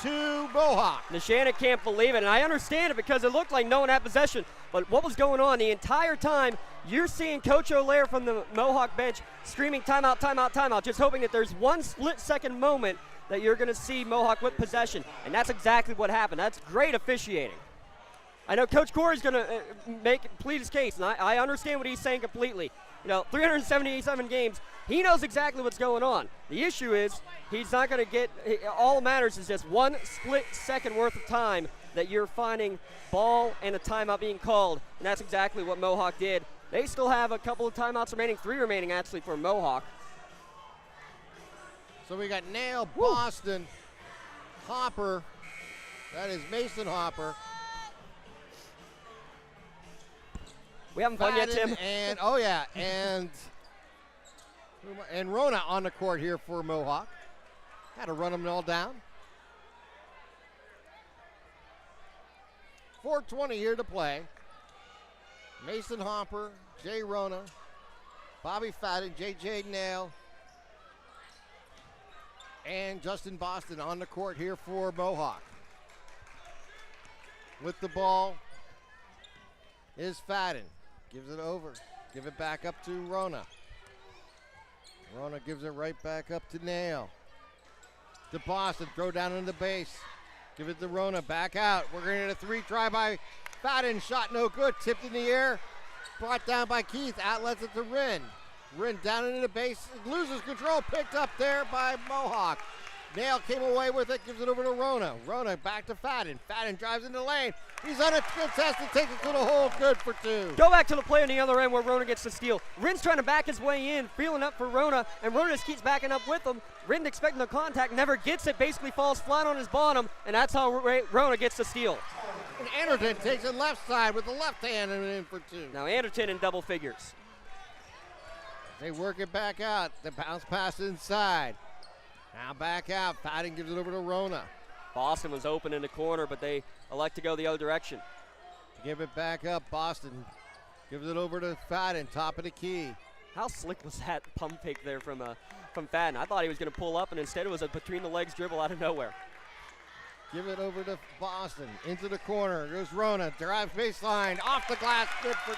Speaker 4: to Mohawk.
Speaker 2: Neshannock can't believe it, and I understand it because it looked like no one had possession. But what was going on the entire time? You're seeing Coach O'Leary from the Mohawk bench screaming timeout, timeout, timeout, just hoping that there's one split-second moment that you're going to see Mohawk with possession, and that's exactly what happened. That's great officiating. I know Coach Corey's going to plead his case, and I understand what he's saying completely. 377 games, he knows exactly what's going on. The issue is he's not going to get – all that matters is just one split second worth of time that you're finding ball and a timeout being called, and that's exactly what Mohawk did. They still have a couple of timeouts remaining, 3 remaining actually for Mohawk.
Speaker 4: So we got Nail, Boston, Hopper. That is Mason Hopper.
Speaker 2: We haven't played yet, Tim.
Speaker 4: And and Rona on the court here for Mohawk. Had to run them all down. 4:20 here to play. Mason Hopper, Jay Rona, Bobby Fadden, J.J. Nail, and Justin Boston on the court here for Mohawk. with the ball is Fadden. Gives it over. Give it back up to Rona. Rona gives it right back up to Nail. To Boston. Throw down in the base. Give it to Rona. Back out. We're going to get a 3 try by Fadden. Shot no good. Tipped in the air. Brought down by Keith. Outlets it to Rin. Rin down into the base. Loses control. Picked up there by Mohawk. Nail came away with it. Gives it over to Rona. Rona back to Fadden. Fadden drives into the lane. He's uncontested. Takes it to the hole. Good for 2.
Speaker 2: Go back to the play on the other end where Rona gets the steal. Rin's trying to back his way in, feeling up for Rona, and Rona just keeps backing up with him. Rin expecting the contact, never gets it, basically falls flat on his bottom, and that's how Rona gets the steal.
Speaker 4: And Anderton takes it left side with the left hand and in for 2.
Speaker 2: Now Anderton in double figures.
Speaker 4: They work it back out. The bounce pass inside. Now back out. Fadden gives it over to Rona.
Speaker 2: Boston was open in the corner, but they elect to go the other direction.
Speaker 4: Give it back up. Boston gives it over to Fadden, top of the key.
Speaker 2: How slick was that pump fake there from Fadden? I thought he was going to pull up, and instead it was a between-the-legs dribble out of nowhere.
Speaker 4: Give it over to Boston. Into the corner. Goes Rona. Drives baseline. Off the glass. Good for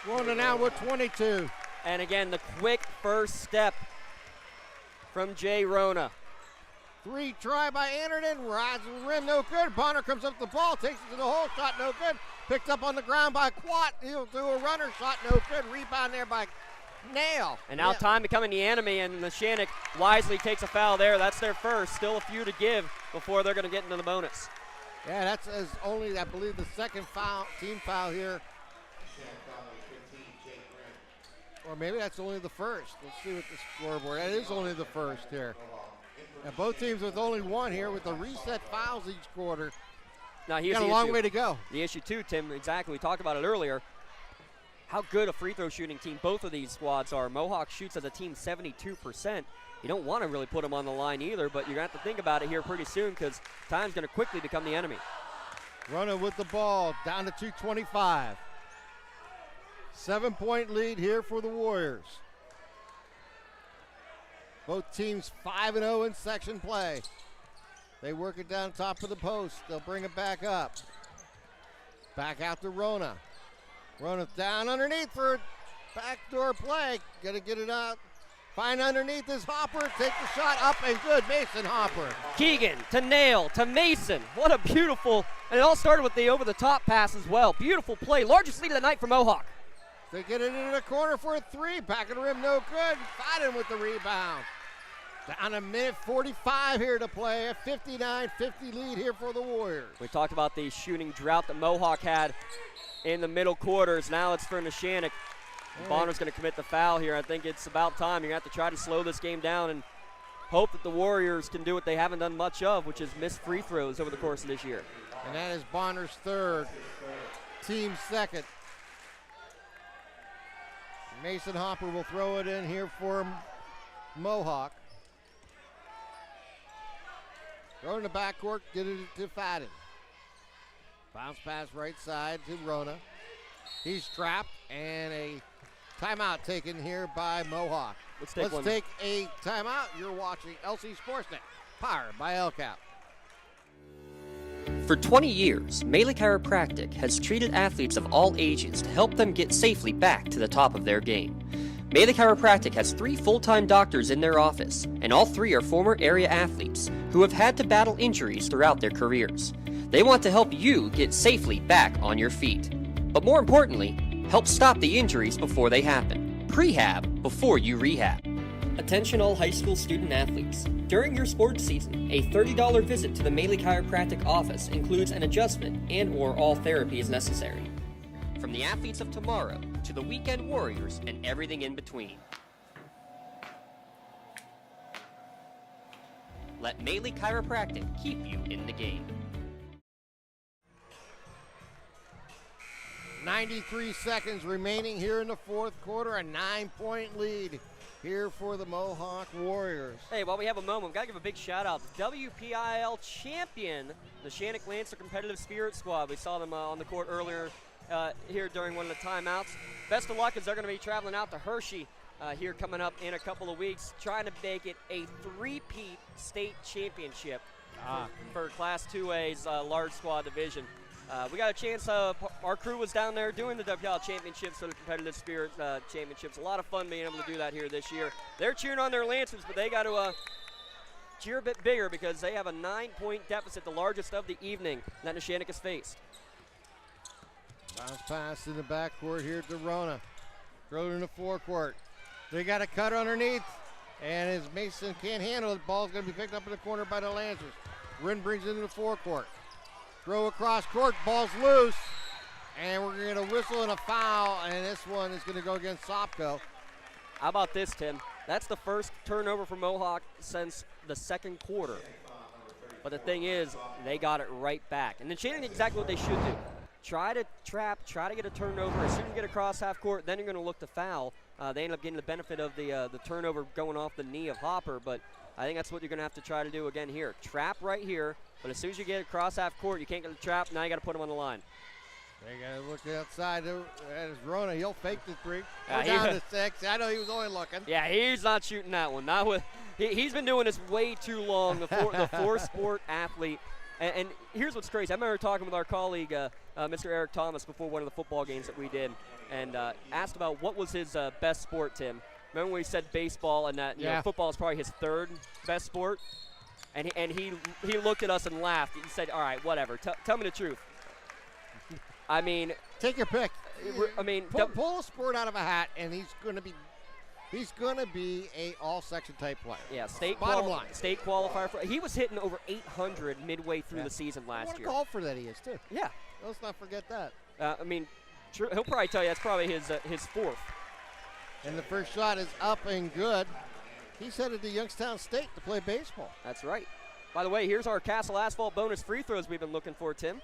Speaker 4: 2. Rona now with 22.
Speaker 2: And again, the quick first step from Jay Rona.
Speaker 4: 3 try by Anderton. Rides the rim. No good. Bonner comes up the ball. Takes it to the hole. Shot no good. Picked up on the ground by Quat. He'll do a runner. Shot no good. Rebound there by Nail.
Speaker 2: And now time becoming the enemy, and Neshannock wisely takes a foul there. That's their first. Still a few to give before they're going to get into the bonus.
Speaker 4: Yeah, that's only, I believe, the second foul, team foul here. Or maybe that's only the first. Let's see what the scoreboard. That is only the first here. And both teams with only 1 here with the reset fouls each quarter.
Speaker 2: Now here's
Speaker 4: got a long way to go.
Speaker 2: The issue too, Tim, exactly. We talked about it earlier. How good a free throw shooting team both of these squads are. Mohawk shoots as a team 72%. You don't want to really put them on the line either, but you're going to have to think about it here pretty soon because time's going to quickly become the enemy.
Speaker 4: Runner with the ball, down to 2:25. 7-point lead here for the Warriors. Both teams 5-0 in section play. They work it down top of the post. They'll bring it back up. Back out to Rona. Rona down underneath for backdoor play. Gonna get it out. Find underneath is Hopper. Take the shot up and good. Mason Hopper.
Speaker 2: Keegan to Nail to Mason. What a beautiful, and it all started with the over-the-top pass as well. Beautiful play. Largest lead of the night for Mohawk.
Speaker 4: They get it into the corner for a 3. Back of the rim, no good. Fadden with the rebound. Down a minute 45 here to play. A 59-50 lead here for the Warriors.
Speaker 2: We talked about the shooting drought that Mohawk had in the middle quarters. Now it's for Neshannock. Bonner's going to commit the foul here. I think it's about time. You're going to have to try to slow this game down and hope that the Warriors can do what they haven't done much of, which is miss free throws over the course of this year.
Speaker 4: And that is Bonner's 3rd, team 2nd. Mason Hopper will throw it in here for Mohawk. Throw in the backcourt, get it to Fadden. Bounce pass right side to Rona. He's trapped, and a timeout taken here by Mohawk.
Speaker 2: Let's
Speaker 4: take a timeout. You're watching LC SportsNet, powered by LCAP.
Speaker 1: For 20 years, Melee Chiropractic has treated athletes of all ages to help them get safely back to the top of their game. Melee Chiropractic has 3 full-time doctors in their office, and all 3 are former area athletes who have had to battle injuries throughout their careers. They want to help you get safely back on your feet. But more importantly, help stop the injuries before they happen. Prehab before you rehab. Attention all high school student athletes. During your sports season, a $30 visit to the Melee Chiropractic office includes an adjustment and/or all therapy is necessary. From the athletes of tomorrow to the weekend warriors and everything in between. Let Melee Chiropractic keep you in the game.
Speaker 4: 93 seconds remaining here in the 4th quarter. A 9-point lead here for the Mohawk Warriors.
Speaker 2: Hey, while we have a moment, we've got to give a big shout out to WPIL champion, the Neshannock Lancer Competitive Spirit Squad. We saw them on the court earlier here during one of the timeouts. Best of luck as they're going to be traveling out to Hershey here coming up in a couple of weeks, trying to make it a 3-peat state championship for Class 2A's large squad division. We got a chance. Our crew was down there doing the WPL Championships, so the Competitive Spirit Championships. A lot of fun being able to do that here this year. They're cheering on their Lancers, but they got to cheer a bit bigger because they have a 9-point deficit, the largest of the evening that Neshannock has faced.
Speaker 4: Bounce pass in the backcourt here to Rona. Throw it in the forecourt. They got a cut underneath, and as Mason can't handle it, ball's going to be picked up in the corner by the Lancers. Rin brings it into the forecourt. Throw across court, ball's loose, and we're going to get a whistle and a foul, and this one is going to go against Sopko.
Speaker 2: How about this, Tim? That's the first turnover for Mohawk since the second quarter. But the thing is, they got it right back. And then Shannon did exactly what they should do. Try to trap, try to get a turnover. As soon as you get across half court, then you're going to look to foul. They end up getting the benefit of the turnover going off the knee of Hopper, but I think that's what you're going to have to try to do again here. Trap right here, but as soon as you get across half court, you can't get the trap. Now you got to put them on the line.
Speaker 4: They got to look outside. That is Rona. He'll fake the three.
Speaker 2: Yeah,
Speaker 4: Go down to 6. I know he was only looking.
Speaker 2: Yeah, he's not shooting that one. Not with. He's been doing this way too long, the four-sport athlete. And here's what's crazy. I remember talking with our colleague, Mr. Eric Thomas, before one of the football games that we did, and asked about what was his best sport, Tim. Remember when we said baseball and that you know, football is probably his third best sport? And he looked at us and laughed. He said, all right, whatever. Tell me the truth. I mean.
Speaker 4: Take your pick.
Speaker 2: I mean.
Speaker 4: Pull a sport out of a hat, and he's going to be a all-section type player.
Speaker 2: Yeah, state qualifier. He was hitting over 800 midway through the season last year.
Speaker 4: What a golfer that he is, too.
Speaker 2: Yeah.
Speaker 4: Let's not forget that.
Speaker 2: I mean, he'll probably tell you that's probably his fourth.
Speaker 4: And the first shot is up and good. He's headed to Youngstown State to play baseball.
Speaker 2: That's right. By the way, here's our Castle Asphalt bonus free throws we've been looking for, Tim.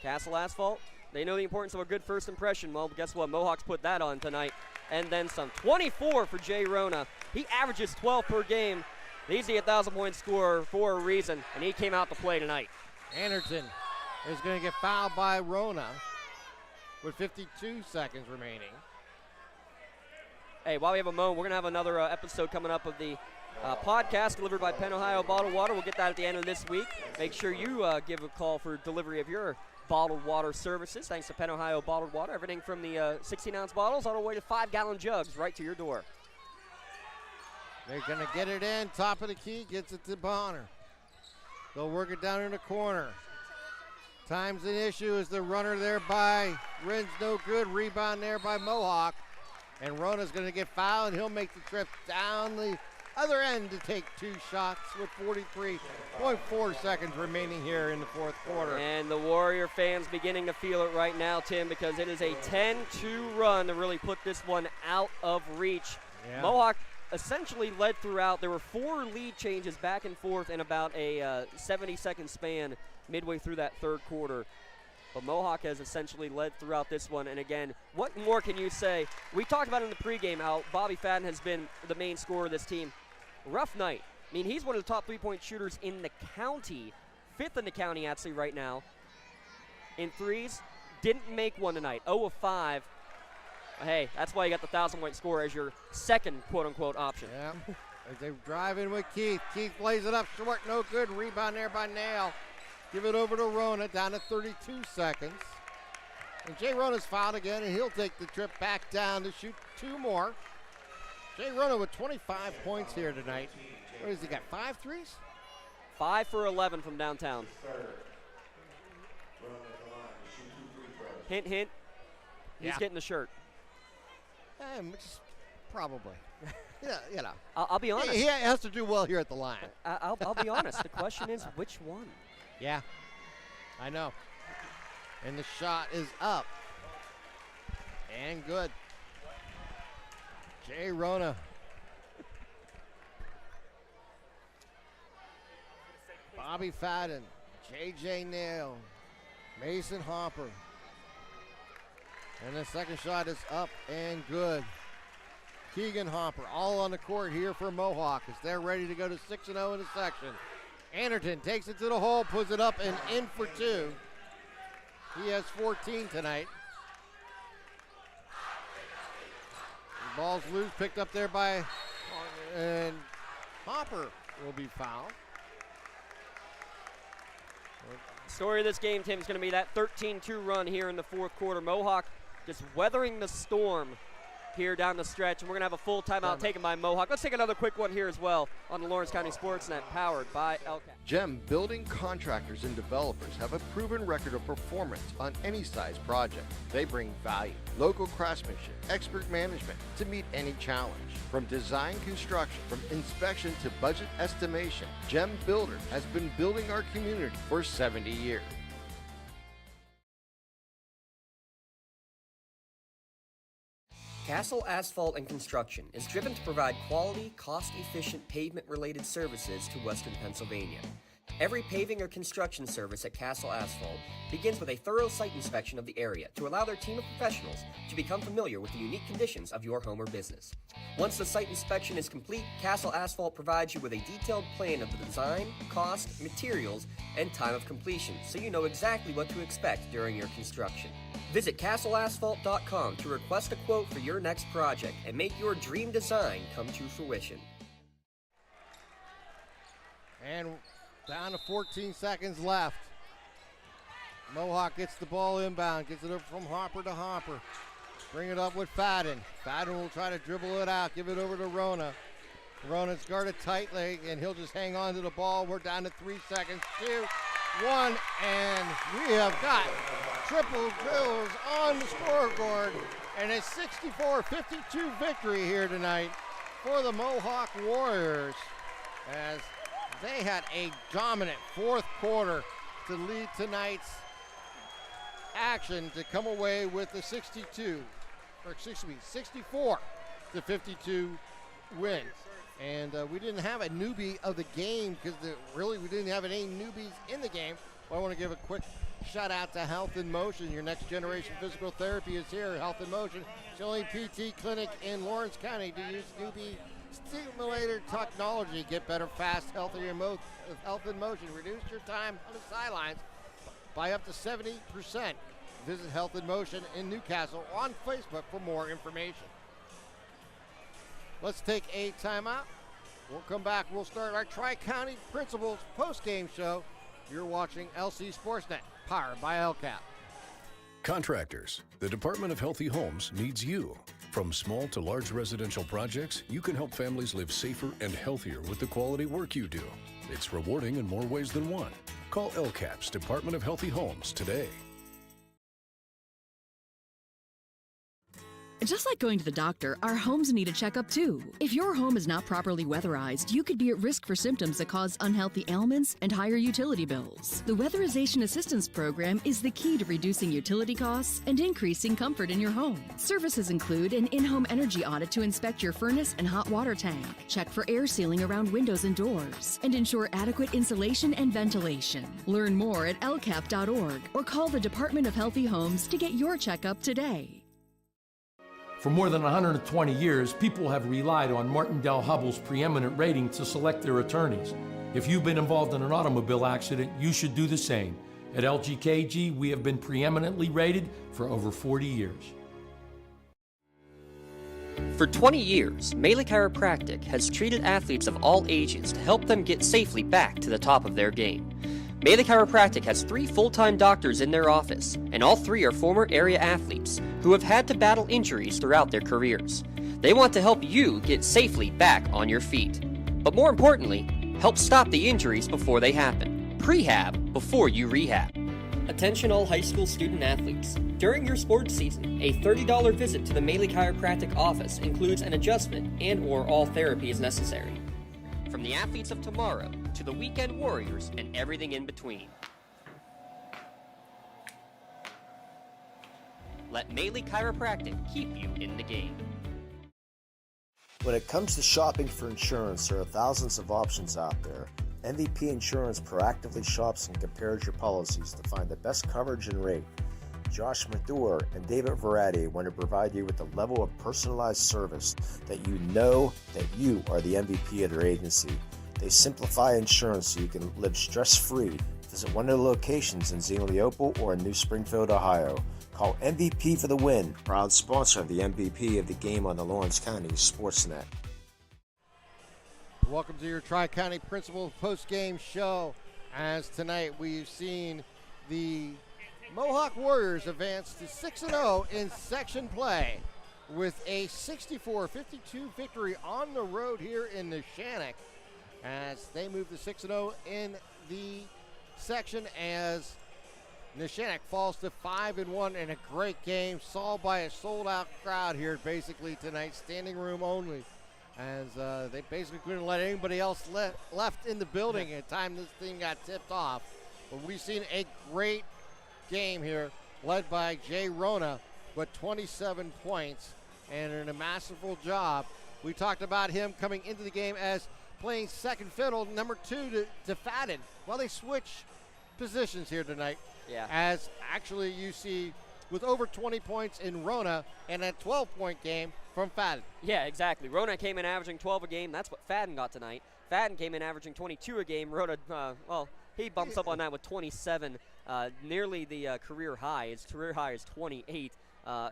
Speaker 2: Castle Asphalt, they know the importance of a good first impression. Well, guess what? Mohawks put that on tonight. And then some. 24 for Jay Rona. He averages 12 per game. He's the 1,000-point scorer for a reason, and he came out to play tonight.
Speaker 4: Anderton is going to get fouled by Rona with 52 seconds remaining.
Speaker 2: Hey, while we have a moment, we're going to have another episode coming up of the podcast delivered by Penn Ohio Bottled Water. We'll get that at the end of this week. Make sure you give a call for delivery of your bottled water services. Thanks to Penn Ohio Bottled Water. Everything from the 16-ounce bottles all the way to 5-gallon jugs right to your door.
Speaker 4: They're going to get it in. Top of the key. Gets it to Bonner. They'll work it down in the corner. Time's an issue as the runner there by Rin's no good. Rebound there by Mohawk. And Rona's going to get fouled, and he'll make the trip down the other end to take 2 shots with 43.4 seconds remaining here in the fourth quarter.
Speaker 2: And the Warrior fans beginning to feel it right now, Tim, because it is a 10-2 run to really put this one out of reach.
Speaker 4: Yeah.
Speaker 2: Mohawk essentially led throughout. There were 4 lead changes back and forth in about a 70-second span midway through that third quarter. But Mohawk has essentially led throughout this one. And again, what more can you say? We talked about in the pregame how Bobby Fadden has been the main scorer of this team. Rough night. I mean, he's one of the top 3-point shooters in the county. 5th in the county, actually, right now. In threes, didn't make one tonight. 0 of 5. Hey, that's why you got the 1,000-point score as your second quote-unquote option.
Speaker 4: Yeah. As they drive in with Keith. Keith lays it up short, no good. Rebound there by Nail. Give it over to Rona, down to 32 seconds. And Jay Rona's fouled again, and he'll take the trip back down to shoot 2 more. Jay Rona with 25 points here tonight. What has he got, 5 threes?
Speaker 2: 5 for 11 from downtown. Hint, hint. He's getting the shirt.
Speaker 4: Probably. Yeah, you know.
Speaker 2: I'll be honest.
Speaker 4: He has to do well here at the line.
Speaker 2: I'll be honest. The question is, which one?
Speaker 4: Yeah, I know. And the shot is up. And good. Jay Rona. Bobby Fadden. J.J. Nail. Mason Hopper. And the second shot is up and good. Keegan Hopper all on the court here for Mohawk as they're ready to go to 6-0 in the section. Anderton takes it to the hole, puts it up and in for 2. He has 14 tonight. The ball's loose, picked up there by, and Hopper will be fouled.
Speaker 2: Story of this game, Tim, is going to be that 13-2 run here in the fourth quarter. Mohawk just weathering the storm here down the stretch, and we're going to have a full timeout taken by Mohawk. Let's take another quick one here as well on the Lawrence County SportsNet, powered by LCAP.
Speaker 12: GEM building contractors and developers have a proven record of performance on any size project. They bring value, local craftsmanship, expert management to meet any challenge. From design construction, from inspection to budget estimation, GEM Builder has been building our community for 70 years.
Speaker 1: Castle Asphalt and Construction is driven to provide quality, cost-efficient pavement-related services to Western Pennsylvania. Every paving or construction service at Castle Asphalt begins with a thorough site inspection of the area to allow their team of professionals to become familiar with the unique conditions of your home or business. Once the site inspection is complete, Castle Asphalt provides you with a detailed plan of the design, cost, materials, and time of completion, so you know exactly what to expect during your construction. Visit castleasphalt.com to request a quote for your next project and make your dream design come to fruition.
Speaker 4: And down to 14 seconds left. Mohawk gets the ball inbound, gets it up from Hopper to Hopper. Bring it up with Fadden. Fadden will try to dribble it out, give it over to Rona. Rona's guarded tightly, and he'll just hang on to the ball. We're down to 3 seconds, 2, 1, and we have got triple drills on the scoreboard, and a 64-52 victory here tonight for the Mohawk Warriors, as they had a dominant fourth quarter to lead tonight's action to come away with the 64-52 win. And we didn't have a newbie of the game because we didn't have any newbies in the game. Well, I want to give a quick shout out to Health in Motion. Your next generation physical therapy is here. Health in Motion. It's the only PT clinic in Lawrence County to use newbie stimulator technology. Get better, fast, healthier with Health in Motion. Reduce your time on the sidelines by up to 70%. Visit Health in Motion in Newcastle on Facebook for more information. Let's take a timeout. We'll come back. We'll start our Tri-County Principals post-game show. You're watching LC SportsNet, powered by LCAP.
Speaker 3: Contractors, the Department of Healthy Homes needs you. From small to large residential projects, you can help families live safer and healthier with the quality work you do. It's rewarding in more ways than one. Call LCAP's Department of Healthy Homes today.
Speaker 10: Just like going to the doctor, our homes need a checkup too. If your home is not properly weatherized, you could be at risk for symptoms that cause unhealthy ailments and higher utility bills. The Weatherization Assistance Program is the key to reducing utility costs and increasing comfort in your home. Services include an in-home energy audit to inspect your furnace and hot water tank, check for air sealing around windows and doors, and ensure adequate insulation and ventilation. Learn more at lcap.org or call the Department of Healthy Homes to get your checkup today.
Speaker 16: For more than 120 years, people have relied on Martindale-Hubbell's preeminent rating to select their attorneys. If you've been involved in an automobile accident, you should do the same. At LGKG, we have been preeminently rated for over 40 years.
Speaker 1: For 20 years, Melee Chiropractic has treated athletes of all ages to help them get safely back to the top of their game. Melee Chiropractic has 3 full-time doctors in their office, and all 3 are former area athletes who have had to battle injuries throughout their careers. They want to help you get safely back on your feet. But more importantly, help stop the injuries before they happen. Prehab before you rehab. Attention all high school student athletes. During your sports season, a $30 visit to the Melee Chiropractic office includes an adjustment and/or all therapy is necessary. From the athletes of tomorrow to the weekend warriors and everything in between. Let Melee Chiropractic keep you in the game.
Speaker 8: When it comes to shopping for insurance, there are thousands of options out there. MVP Insurance proactively shops and compares your policies to find the best coverage and rate. Josh Mathur and David Verratti want to provide you with the level of personalized service that you know that you are the MVP of their agency. They simplify insurance so you can live stress-free. Visit one of the locations in Xenopleopole or in New Springfield, Ohio. Call MVP for the win, proud sponsor of the MVP of the game on the Lawrence County SportsNet.
Speaker 4: Welcome to your Tri-County Principal post-game show. As tonight we've seen The Mohawk Warriors advanced to 6-0 in section play with a 64-52 victory on the road here in Neshannock as they move to 6-0 in the section as Neshannock falls to 5-1 in a great game, solved by a sold-out crowd here basically tonight, standing room only, as they basically couldn't let anybody else left in the building at the time this thing got tipped off. But we've seen a great game here, led by Jay Rona with 27 points and in a masterful job. We talked about him coming into the game as playing second fiddle, number 2 to Fadden. Well, they switch positions here tonight.
Speaker 2: Yeah.
Speaker 4: As actually you see with over 20 points in Rona and a 12-point game from Fadden.
Speaker 2: Yeah, exactly. Rona came in averaging 12 a game. That's what Fadden got tonight. Fadden came in averaging 22 a game. Rona, he bumps up on that with 27, nearly the career high. His career high is 28.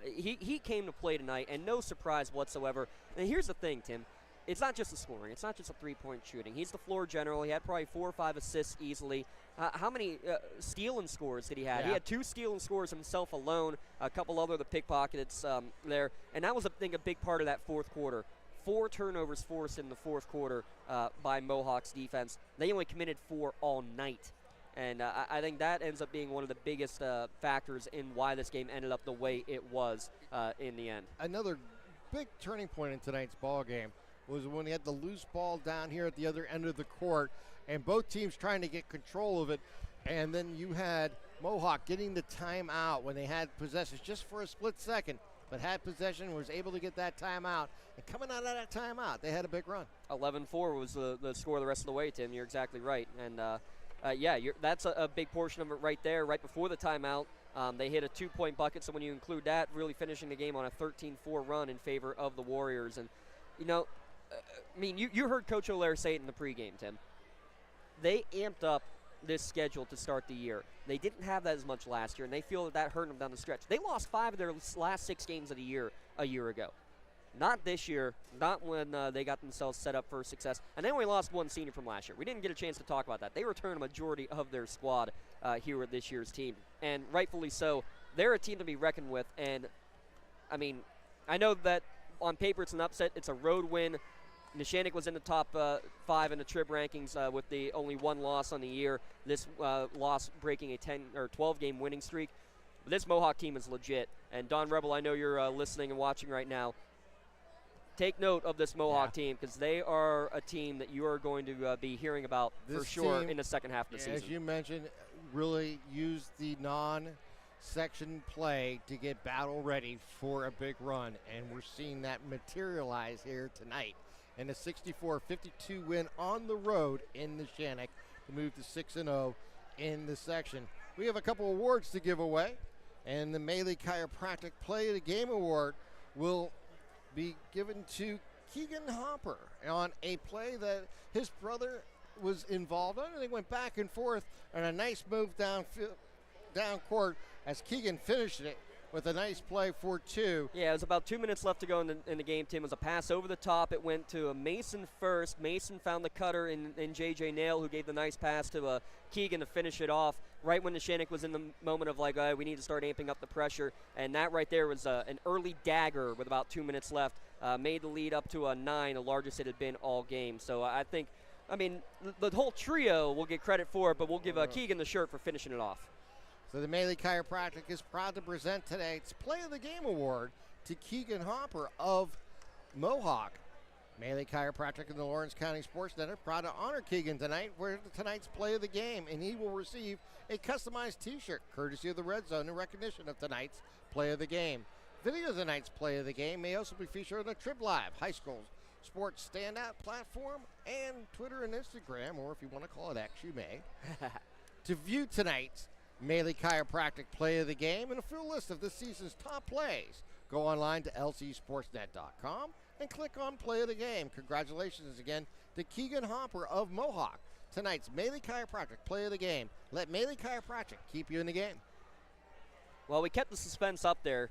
Speaker 2: He came to play tonight, and no surprise whatsoever. And here's the thing, Tim. It's not just the scoring. It's not just a three-point shooting. He's the floor general. He had probably 4 or 5 assists easily. How many steal-and scores did he have?
Speaker 4: Yeah.
Speaker 2: He had 2 steal-and scores himself alone, a couple other the pickpockets there. And that was, I think, a big part of that fourth quarter. 4 turnovers forced in the fourth quarter by Mohawk's defense. They only committed 4 all night. And I think that ends up being one of the biggest factors in why this game ended up the way it was in the end.
Speaker 4: Another big turning point in tonight's ball game was when he had the loose ball down here at the other end of the court, and both teams trying to get control of it. And then you had Mohawk getting the timeout when they had possession just for a split second, but had possession, was able to get that timeout. And coming out of that timeout, they had a big run.
Speaker 2: 11-4 was the score the rest of the way, Tim. You're exactly right. And, that's a big portion of it right there. Right before the timeout, they hit a 2-point bucket. So when you include that, really finishing the game on a 13-4 run in favor of the Warriors. And, you heard Coach O'Leary say it in the pregame, Tim. They amped up this schedule to start the year. They didn't have that as much last year, and they feel that hurt them down the stretch. They lost 5 of their last 6 games of the year a year ago. Not this year, not when they got themselves set up for success. And they only lost 1 senior from last year. We didn't get a chance to talk about that. They returned a majority of their squad here with this year's team, and rightfully so. They're a team to be reckoned with, and, I know that on paper it's an upset. It's a road win. Neshannock was in the top 5 in the Trib rankings with the only 1 loss on the year. This loss breaking a 10 or 12-game winning streak. But this Mohawk team is legit. And Don Rebel, I know you're listening and watching right now. Take note of this Mohawk team, because they are a team that you are going to be hearing about for sure in the second half of the season.
Speaker 4: As you mentioned, really used the non-section play to get battle ready for a big run, and we're seeing that materialize here tonight. And a 64-52 win on the road in Neshannock to move to 6-0 in the section. We have a couple awards to give away, and the Maley Chiropractic Play of the Game Award will be given to Keegan Hopper on a play that his brother was involved in. They went back and forth on a nice move down court as Keegan finished it with a nice play for 2.
Speaker 2: Yeah, it was about 2 minutes left to go in the game, Tim. It was a pass over the top. It went to Mason first. Mason found the cutter in J.J. Nail, who gave the nice pass to Keegan to finish it off right when Neshannock was in the moment of, we need to start amping up the pressure. And that right there was an early dagger with about 2 minutes left. Made the lead up to a 9, the largest it had been all game. So I think, the whole trio will get credit for it, but we'll give Keegan the shirt for finishing it off.
Speaker 4: So the Maley Chiropractic is proud to present tonight's Play of the Game Award to Keegan Hopper of Mohawk. Maley Chiropractic and the Lawrence County Sports Center proud to honor Keegan tonight for tonight's Play of the Game, and he will receive a customized T-shirt courtesy of the Red Zone in recognition of tonight's Play of the Game. Video of tonight's Play of the Game may also be featured on the Trib Live High School Sports Standout platform and Twitter and Instagram, or if you want to call it X, you may. To view tonight's Maley Chiropractic Play of the Game and a full list of this season's top plays, go online to lcsportsnet.com and click on Play of the Game. Congratulations again to Keegan Hopper of Mohawk. Tonight's Maley Chiropractic Play of the Game. Let Maley Chiropractic keep you in the game.
Speaker 2: Well, we kept the suspense up there.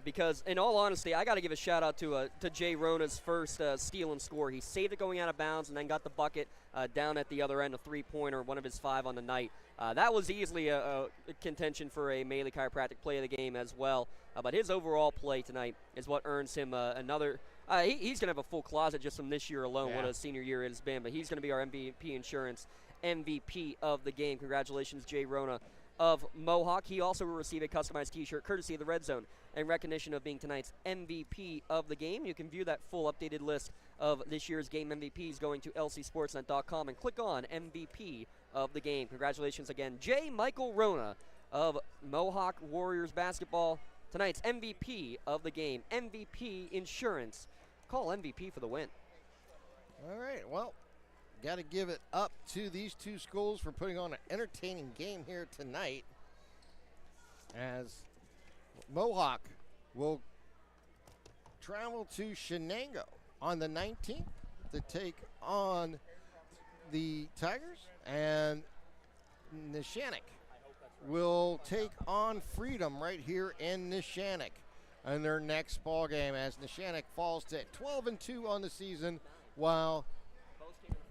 Speaker 2: because, in all honesty, I got to give a shout-out to Jay Rona's first steal and score. He saved it going out of bounds and then got the bucket down at the other end, a three-pointer, one of his 5 on the night. That was easily a contention for a Maley Chiropractic play of the game as well. But his overall play tonight is what earns him another he's going to have a full closet just from this year alone, what a senior year it has been. But he's going to be our MVP Insurance MVP of the game. Congratulations, Jay Rona of Mohawk. He also will receive a customized T-shirt courtesy of the Red Zone in recognition of being tonight's MVP of the game. You can view that full updated list of this year's game MVPs going to lcsportsnet.com and click on MVP of the game. Congratulations again, Jay Michael Rona of Mohawk Warriors basketball, tonight's MVP of the game. MVP Insurance. Call MVP for the win.
Speaker 4: All right, well, got to give it up to these two schools for putting on an entertaining game here tonight, as Mohawk will travel to Shenango on the 19th to take on the Tigers, and Neshannock will take on Freedom right here in Neshannock in their next ball game, as Neshannock falls to 12-2 on the season, while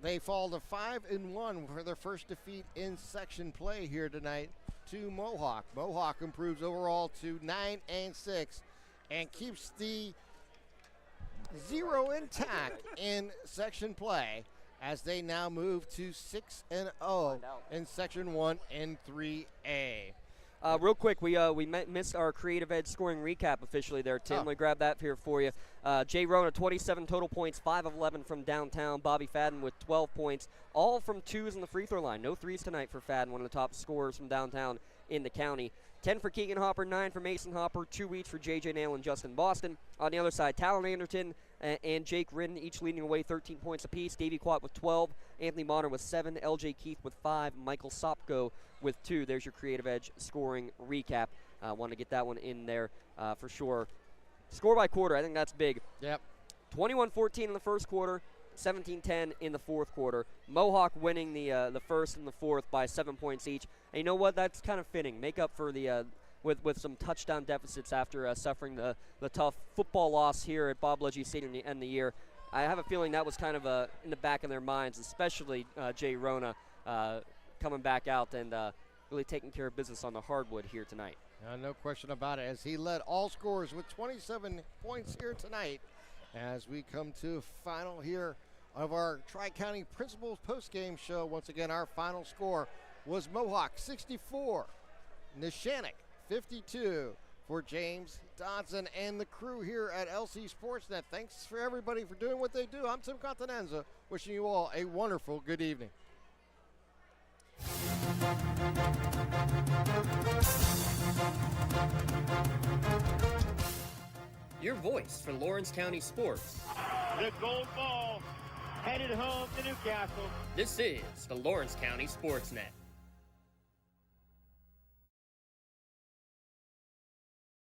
Speaker 4: they fall to 5-1 for their first defeat in section play here tonight to Mohawk. Mohawk improves overall to 9-6 and keeps the 0 intact in section play, as they now move to 6-0 in section 1 and 3A.
Speaker 2: Real quick, we missed our Creative Edge scoring recap officially there, Tim. Let me grab that here for you. Jay Rona, 27 total points, 5 of 11 from downtown. Bobby Fadden with 12 points, all from 2s in the free throw line. No 3s tonight for Fadden, one of the top scorers from downtown in the county. 10 for Keegan Hopper, 9 for Mason Hopper, 2 each for J.J. Nail and Justin Boston. On the other side, Talon Anderton and Jake Ridden each leading away 13 points apiece. Davey Quat with 12, Anthony Bonner with 7, L.J. Keith with 5, Michael Sopko with 2. There's your Creative Edge scoring recap. Want to get that one in there for sure. Score by quarter, I think that's big.
Speaker 4: Yep.
Speaker 2: 21-14 in the first quarter, 17-10 in the fourth quarter. Mohawk winning the first and the fourth by 7 points each. And you know what? That's kind of fitting. Make up for the with some touchdown deficits after suffering the tough football loss here at Bob Legge Stadium at the end of the year. I have a feeling that was kind of in the back of their minds, especially Jay Rona coming back out and really taking care of business on the hardwood here tonight.
Speaker 4: No question about it, as he led all scorers with 27 points here tonight, as we come to final here of our Tri-County Principals post-game show. Once again, our final score was Mohawk 64, Neshannock 52. For James Dodson and the crew here at LC SportsNet, thanks for everybody for doing what they do. I'm Tim Continenza, wishing you all a wonderful good evening.
Speaker 1: Your voice for Lawrence County sports.
Speaker 6: The gold ball headed home to Newcastle.
Speaker 1: This is the Lawrence County SportsNet.